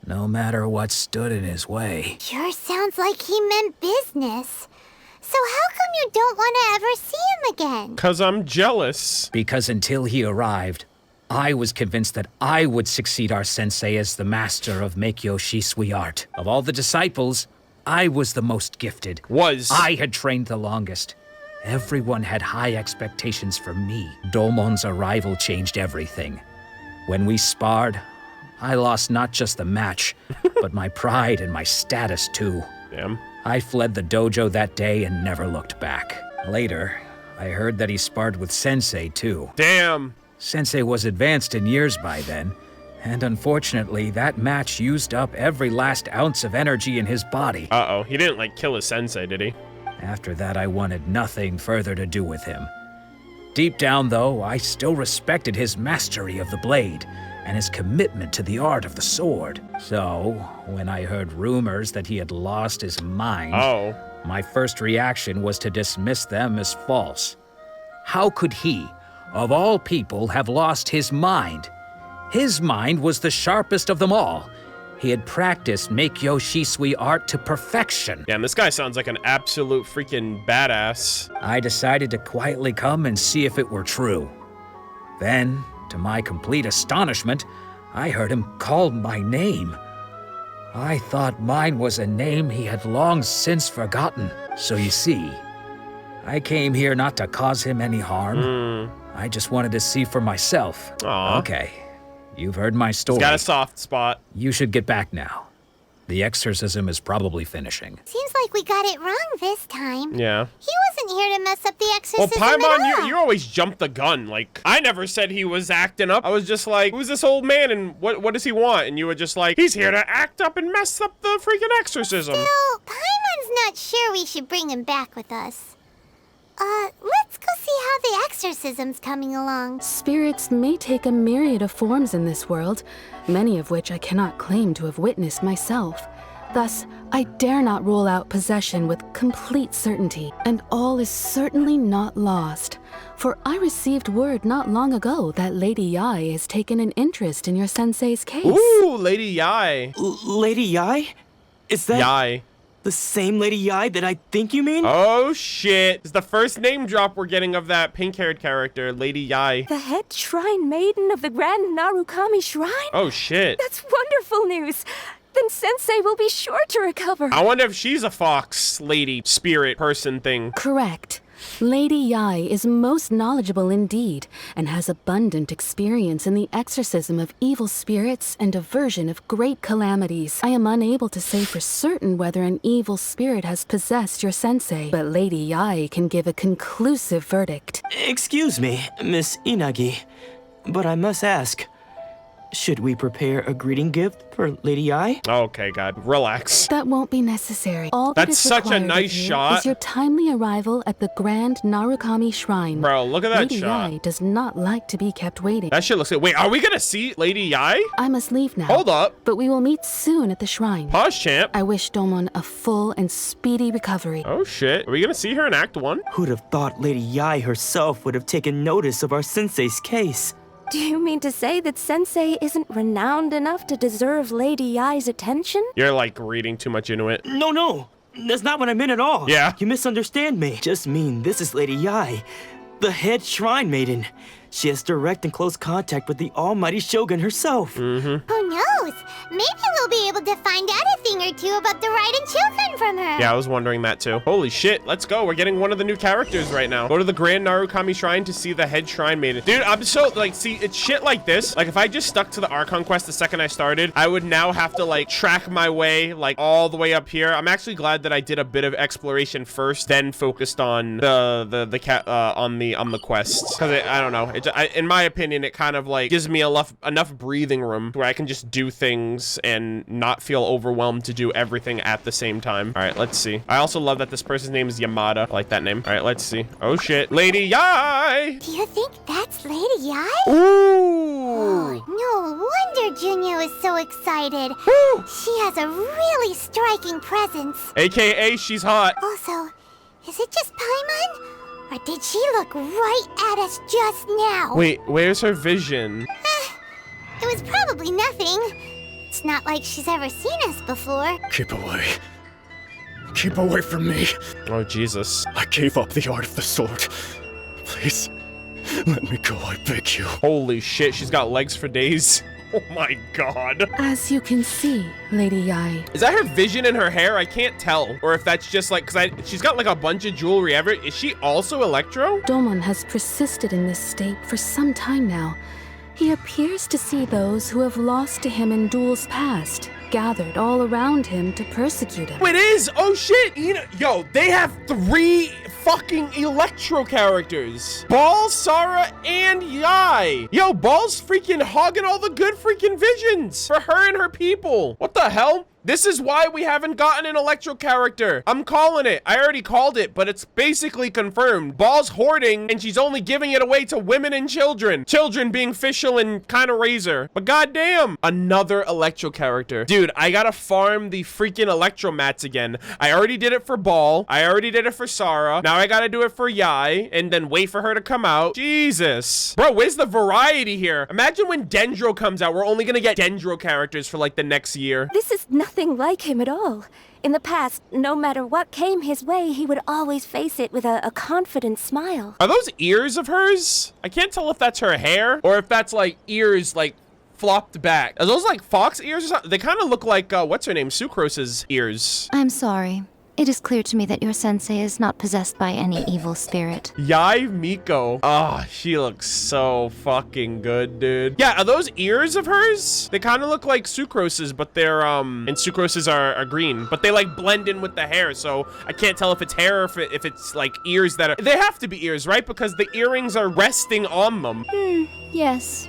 no matter what stood in his way. Sure sounds like he meant business. So how come you don't want to ever see him again? 'Cause I'm jealous. Because until he arrived, I was convinced that I would succeed our sensei as the master of Meikyo Shisui art. Of all the disciples, I was the most gifted. I had trained the longest. Everyone had high expectations for me. Domon's arrival changed everything. When we sparred, I lost not just the match, but my pride and my status too. Damn. I fled the dojo that day and never looked back. Later, I heard that he sparred with Sensei too. Damn. Sensei was advanced in years by then, and unfortunately, that match used up every last ounce of energy in his body. Uh-oh, he didn't, like, kill his sensei, did he? After that, I wanted nothing further to do with him. Deep down, though, I still respected his mastery of the blade and his commitment to the art of the sword. So, when I heard rumors that he had lost his mind, my first reaction was to dismiss them as false. How could he, of all people, have lost his mind? His mind was the sharpest of them all. He had practiced Meikyo Shisui art to perfection. Damn, this guy sounds like an absolute freaking badass. I decided to quietly come and see if it were true. Then, to my complete astonishment, I heard him call my name. I thought mine was a name he had long since forgotten. So you see, I came here not to cause him any harm. I just wanted to see for myself. Aww. Okay. You've heard my story. He's got a soft spot. You should get back now. The exorcism is probably finishing. Seems like we got it wrong this time. Yeah. He wasn't here to mess up the exorcism Well, Paimon, at all. you always jump the gun. Like, I never said he was acting up. I was just like, who's this old man and what does he want? And you were just like, he's here to act up and mess up the freaking exorcism. Still, Paimon's not sure we should bring him back with us. Let's go see how the exorcism's coming along. Spirits may take a myriad of forms in this world, many of which I cannot claim to have witnessed myself. Thus, I dare not rule out possession with complete certainty, and all is certainly not lost. For I received word not long ago that Lady Yae has taken an interest in your sensei's case. Ooh, Lady Yae. Lady Yae? Is that Yae. the same Lady Yae that I think you mean? Oh, shit. It's the first name drop we're getting of that pink-haired character, Lady Yae. The head shrine maiden of the Grand Narukami Shrine? Oh, shit. That's wonderful news. Then Sensei will be sure to recover. I wonder if she's a fox lady spirit person thing. Correct. Lady Yae is most knowledgeable indeed, and has abundant experience in the exorcism of evil spirits and aversion of great calamities. I am unable to say for certain whether an evil spirit has possessed your sensei, but Lady Yae can give a conclusive verdict. Excuse me, Miss Inagi, but I must ask, should we prepare a greeting gift for Lady Yae? Okay, God, relax. That won't be necessary. All that That's is such a required nice of you shot. is your timely arrival at the Grand Narukami Shrine. Bro, look at that Lady shot. Yae does not like to be kept waiting. That shit looks good. Wait, are we gonna see Lady Yae? I must leave now. Hold up. But we will meet soon at the shrine. Pause, champ. I wish Domon a full and speedy recovery. Oh, shit. Are we gonna see her in Act 1? Who'd have thought Lady Yae herself would have taken notice of our sensei's case? Do you mean to say that Sensei isn't renowned enough to deserve Lady Yae's attention? You're, like, reading too much into it. No. That's not what I meant at all. Yeah. You misunderstand me. Just mean this is Lady Yae, the head shrine maiden. She has direct and close contact with the almighty Shogun herself. Mm-hmm. Who knows? Maybe we'll be able to find out a thing or two about the Raiden children from her. Yeah, I was wondering that too. Holy shit, let's go. We're getting one of the new characters right now. Go to the Grand Narukami Shrine to see the head shrine maiden. Dude, I'm so, like, see, it's shit like this. Like, if I just stuck to the Archon quest the second I started, I would now have to, like, track my way, like, all the way up here. I'm actually glad that I did a bit of exploration first, then focused on on the quests. Because, I don't know. In my opinion, it kind of, like, gives me enough breathing room where I can just do things and not feel overwhelmed to do everything at the same time. All right, let's see. I also love that this person's name is Yamada. I like that name. All right, let's see. Oh, shit. Lady Yae! Do you think that's Lady Yae? Ooh! No wonder Junyo is so excited. Woo! She has a really striking presence. AKA, she's hot. Also, is it just Paimon? Or did she look right at us just now? Wait, where's her vision? It was probably nothing. It's not like she's ever seen us before. Keep away. Keep away from me. Oh, Jesus. I gave up the art of the sword. Please, let me go, I beg you. Holy shit, she's got legs for days. Oh my god. As you can see, Lady Yae. Is that her vision in her hair? I can't tell. Or if that's just like, she's got like a bunch of jewelry ever. Is she also Electro? Domon has persisted in this state for some time now. He appears to see those who have lost to him in duels past, gathered all around him to persecute him. Oh, it is! Oh shit! Yo, they have 3 fucking Electro characters. Ball, Sarah, and Yae. Yo, Ball's freaking hogging all the good freaking visions for her and her people. What the hell? This is why we haven't gotten an Electro character. I'm calling it. I already called it, but it's basically confirmed. Ball's hoarding, and she's only giving it away to women and children. Children being Fischl and kind of Razor. But goddamn, another Electro character. Dude, I gotta farm the freaking Electro mats again. I already did it for Ball. I already did it for Sarah. Now I gotta do it for Yae, and then wait for her to come out. Jesus. Bro, where's the variety here? Imagine when Dendro comes out, we're only gonna get Dendro characters for like the next year. This is nothing like him at all. In the past, no matter what came his way, he would always face it with a confident smile. Are those ears of hers? I can't tell if that's her hair or if that's like ears like flopped back. Are those like fox ears or something? They kind of look like, what's her name? Sucrose's ears. I'm sorry. It is clear to me that your sensei is not possessed by any evil spirit. Yae Miko. Oh, she looks so fucking good, dude. Yeah, are those ears of hers? They kind of look like Sucrose's, but they're, and Sucrose's are green, but they like blend in with the hair, so I can't tell if it's hair or if it's like ears that are, they have to be ears, right? Because the earrings are resting on them. Yes.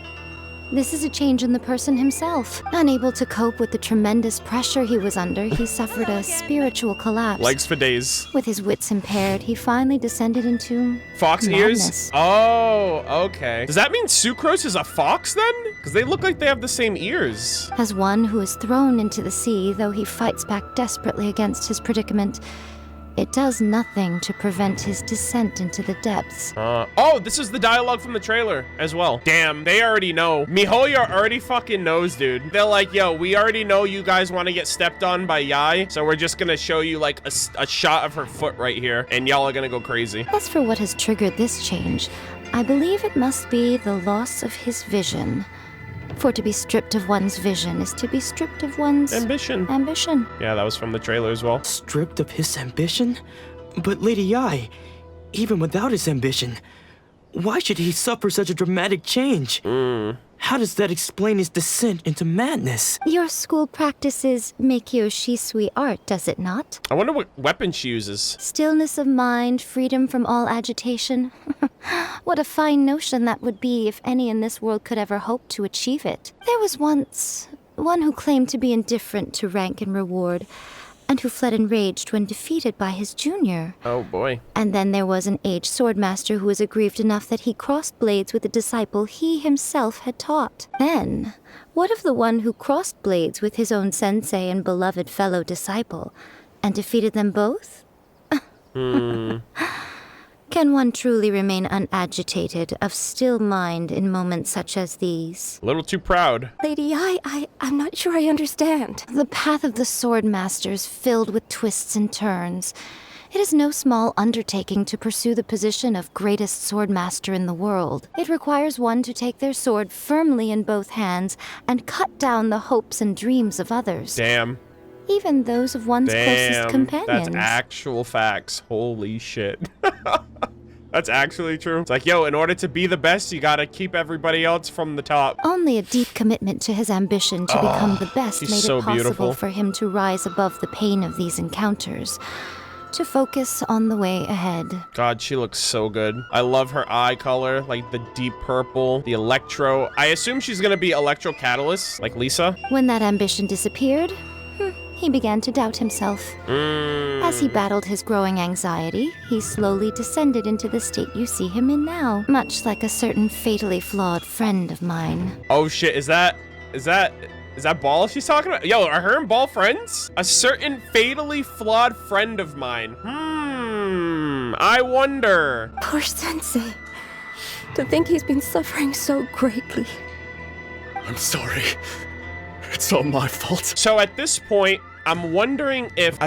This is a change in the person himself. Unable to cope with the tremendous pressure he was under, he suffered a spiritual collapse. Legs for days. With his wits impaired, he finally descended into fox madness. Ears? Oh, okay. Does that mean Sucrose is a fox then? Because they look like they have the same ears. As one who is thrown into the sea, though he fights back desperately against his predicament, it does nothing to prevent his descent into the depths. Oh, this is the dialogue from the trailer as well. Damn, they already know. Mihoyo already fucking knows, dude. They're like, yo, we already know you guys want to get stepped on by Yae, so we're just gonna show you like a shot of her foot right here, and y'all are gonna go crazy. As for what has triggered this change, I believe it must be the loss of his vision. For to be stripped of one's vision is to be stripped of one's ambition. Yeah, that was from the trailer as well. Stripped of his ambition? But Lady Yae, even without his ambition, why should he suffer such a dramatic change? How does that explain his descent into madness? Your school practices Meikyo Shisui art, does it not? I wonder what weapon she uses. Stillness of mind, freedom from all agitation. What a fine notion that would be if any in this world could ever hope to achieve it. There was once one who claimed to be indifferent to rank and reward, and who fled enraged when defeated by his junior. Oh boy. And then there was an aged swordmaster who was aggrieved enough that he crossed blades with a disciple he himself had taught. Then, what of the one who crossed blades with his own sensei and beloved fellow disciple, and defeated them both? Can one truly remain unagitated, of still mind in moments such as these? A little too proud. Lady Yae, I'm not sure I understand. The path of the swordmaster is filled with twists and turns. It is no small undertaking to pursue the position of greatest swordmaster in the world. It requires one to take their sword firmly in both hands and cut down the hopes and dreams of others. Damn. Even those of one's closest companions. That's actual facts. Holy shit. That's actually true. It's like, yo, in order to be the best, you gotta keep everybody else from the top. Only a deep commitment to his ambition to become the best made so it possible beautiful. for him to rise above the pain of these encounters, to focus on the way ahead. God, she looks so good. I love her eye color, like the deep purple, the electro. I assume she's gonna be electro catalyst, like Lisa. When that ambition disappeared, he began to doubt himself. As he battled his growing anxiety, he slowly descended into the state you see him in now, much like a certain fatally flawed friend of mine. Oh shit, is that Ball she's talking about? Yo, are her and Ball friends? A certain fatally flawed friend of mine. I wonder. Poor sensei. To think he's been suffering so greatly. I'm sorry. It's all my fault. So at this point, I'm wondering if,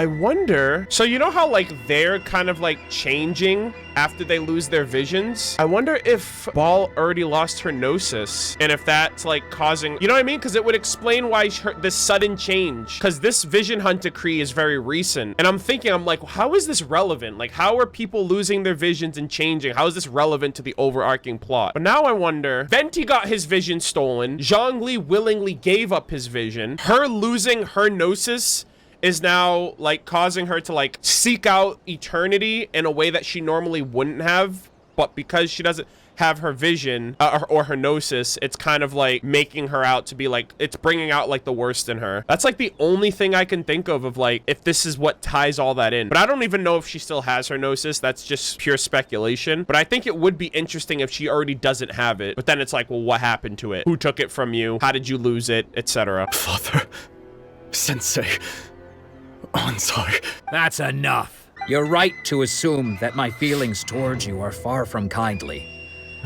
so you know how like they're kind of like changing after they lose their visions? I wonder if Ball already lost her gnosis and if that's like causing, you know what I mean? Because it would explain why this sudden change, because this vision hunt decree is very recent. And I'm thinking, I'm like, how is this relevant? Like, how are people losing their visions and changing? How is this relevant to the overarching plot? But now I wonder, Venti got his vision stolen. Zhongli willingly gave up his vision. Her losing her gnosis is now like causing her to like seek out eternity in a way that she normally wouldn't have, but because she doesn't have her vision or her gnosis, it's kind of like making her out to be like, it's bringing out like the worst in her. That's like the only thing I can think of like if this is what ties all that in. But I don't even know if she still has her gnosis. That's just pure speculation. But I think it would be interesting if she already doesn't have it. But then it's like, well, what happened to it? Who took it from you? How did you lose it? Etc. Father, Sensei, Anzai. That's enough. You're right to assume that my feelings towards you are far from kindly.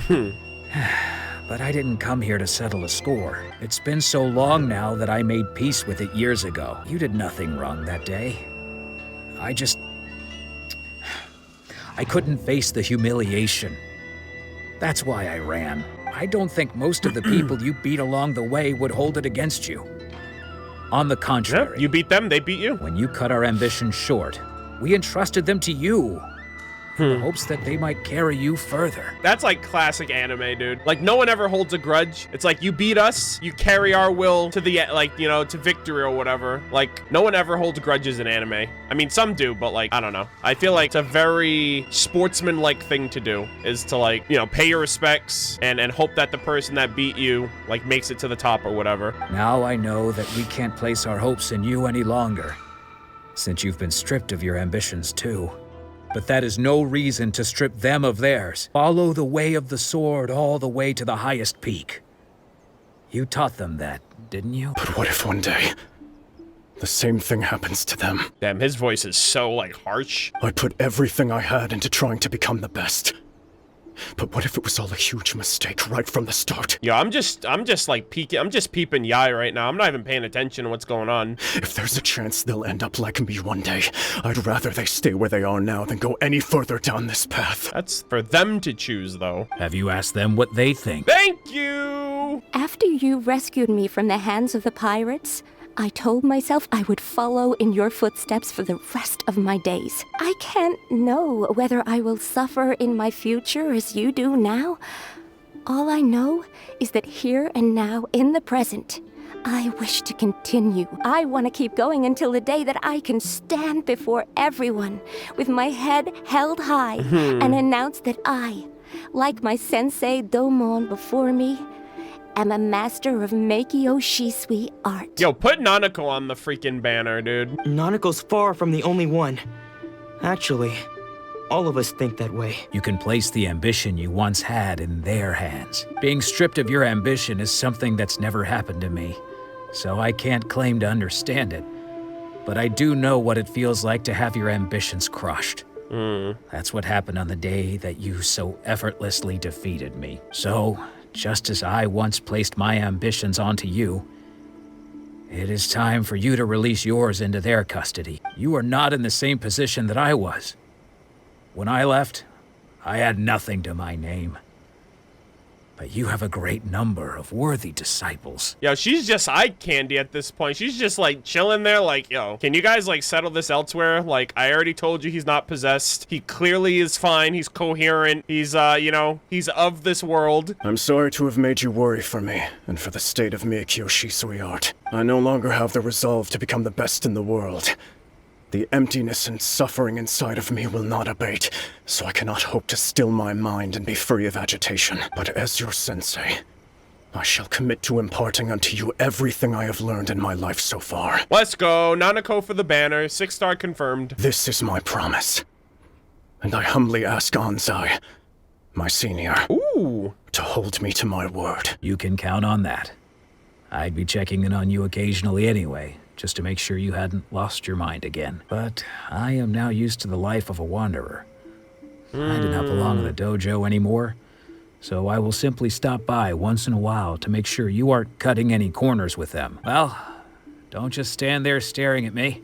But I didn't come here to settle a score. It's been so long now that I made peace with it years ago. You did nothing wrong that day. I couldn't face the humiliation. That's why I ran. I don't think most of the people you beat along the way would hold it against you. On the contrary. Yeah, you beat them, they beat you. When you cut our ambitions short, we entrusted them to you. In the hopes that they might carry you further. That's like classic anime, dude. Like no one ever holds a grudge. It's like you beat us, you carry our will to the, like, you know, to victory or whatever. Like no one ever holds grudges in anime. I mean, some do, but like, I don't know. I feel like it's a very sportsman-like thing to do, is to like, you know, pay your respects and hope that the person that beat you like makes it to the top or whatever. Now I know that we can't place our hopes in you any longer, since you've been stripped of your ambitions too. But that is no reason to strip them of theirs. Follow the way of the sword all the way to the highest peak. You taught them that, didn't you? But what if one day the same thing happens to them? Damn, his voice is so like harsh. I put everything I had into trying to become the best. But what if it was all a huge mistake right from the start? Yeah, I'm just like peeking. I'm just peeping Yae right now. I'm not even paying attention to what's going on. If there's a chance they'll end up like me one day, I'd rather they stay where they are now than go any further down this path. That's for them to choose, though. Have you asked them what they think? Thank you! After you rescued me from the hands of the pirates, I told myself I would follow in your footsteps for the rest of my days. I can't know whether I will suffer in my future as you do now. All I know is that here and now, in the present, I wish to continue. I want to keep going until the day that I can stand before everyone with my head held high and announce that I, like my sensei Domon before me, am a master of Meikyo Shisui art. Yo, put Nanako on the freaking banner, dude. Nanako's far from the only one. Actually, all of us think that way. You can place the ambition you once had in their hands. Being stripped of your ambition is something that's never happened to me, so I can't claim to understand it. But I do know what it feels like to have your ambitions crushed. That's what happened on the day that you so effortlessly defeated me. So, just as I once placed my ambitions onto you, it is time for you to release yours into their custody. You are not in the same position that I was. When I left, I had nothing to my name. But you have a great number of worthy disciples. Yo, she's just eye candy at this point. She's just like chilling there like, yo, can you guys like settle this elsewhere? Like, I already told you he's not possessed. He clearly is fine. He's coherent. He's, you know, he's of this world. I'm sorry to have made you worry for me and for the state of Meikyo Shisui art. I no longer have the resolve to become the best in the world. The emptiness and suffering inside of me will not abate, so I cannot hope to still my mind and be free of agitation. But as your sensei, I shall commit to imparting unto you everything I have learned in my life so far. Let's go. Nanako for the banner. 6-star confirmed. This is my promise. And I humbly ask Anzai, my senior, to hold me to my word. You can count on that. I'd be checking in on you occasionally anyway, just to make sure you hadn't lost your mind again. But I am now used to the life of a wanderer. I do not belong in the dojo anymore, so I will simply stop by once in a while to make sure you aren't cutting any corners with them. Well, Don't just stand there staring at me.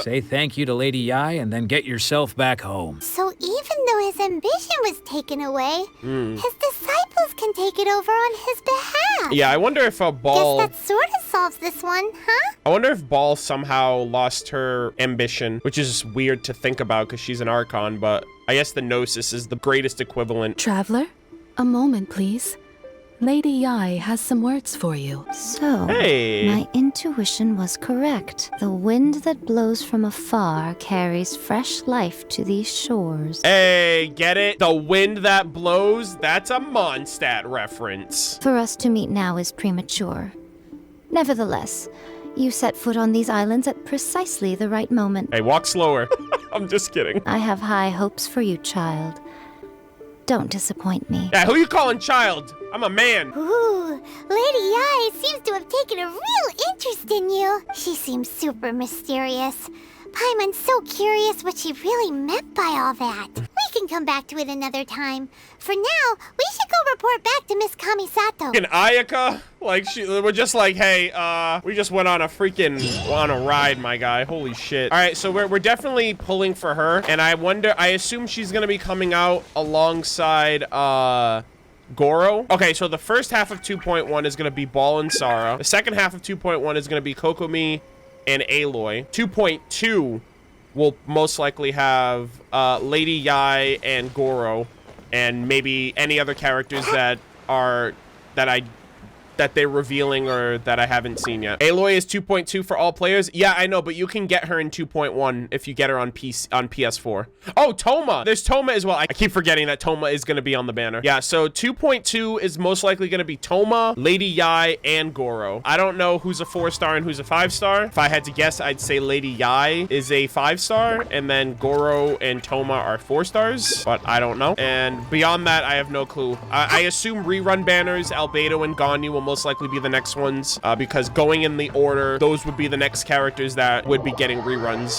Say thank you to Lady Yae and then get yourself back home. So even though his ambition was taken away, his disciples can take it over on his behalf. Yeah, I wonder if Ball... Guess that sort of solves this one, huh? I wonder if Ball somehow lost her ambition, which is weird to think about because she's an Archon, but I guess the Gnosis is the greatest equivalent. Traveler, a moment, please. Lady Yae has some words for you. So, Hey. my intuition was correct. The wind that blows from afar carries fresh life to these shores. Hey, get it? The wind that blows? That's a Mondstadt reference. For us to meet now is premature. Nevertheless, you set foot on these islands at precisely the right moment. Hey, walk slower. I'm just kidding. I have high hopes for you, child. Don't disappoint me. Yeah, who you calling child? I'm a man. Ooh, Lady Yae seems to have taken a real interest in you. She seems super mysterious. Paimon's so curious what she really meant by all that. We can come back to it another time. For now, we should go report back to Miss Kamisato. And Ayaka, like, we're just like, hey, we just went on a ride, my guy. Holy shit. All right, so we're definitely pulling for her, and I assume she's gonna be coming out alongside, Goro. Okay, so the first half of 2.1 is gonna be Ball and Sara. The second half of 2.1 is gonna be Kokomi and Aloy. 2.2 will most likely have Lady Yae and Goro, and maybe any other characters that they're revealing or that I haven't seen yet. Aloy is 2.2 for all players. Yeah, I know, but you can get her in 2.1 if you get her on PS4. Oh, Thoma. There's Thoma as well. I keep forgetting that Thoma is going to be on the banner. Yeah, so 2.2 is most likely going to be Thoma, Lady Yae, and Goro. I don't know who's a 4-star and who's a 5-star. If I had to guess, I'd say Lady Yae is a 5-star, and then Goro and Thoma are 4-stars, but I don't know. And beyond that, I have no clue. I assume rerun banners, Albedo and Ganyu will most likely be the next ones, because going in the order, those would be the next characters that would be getting reruns.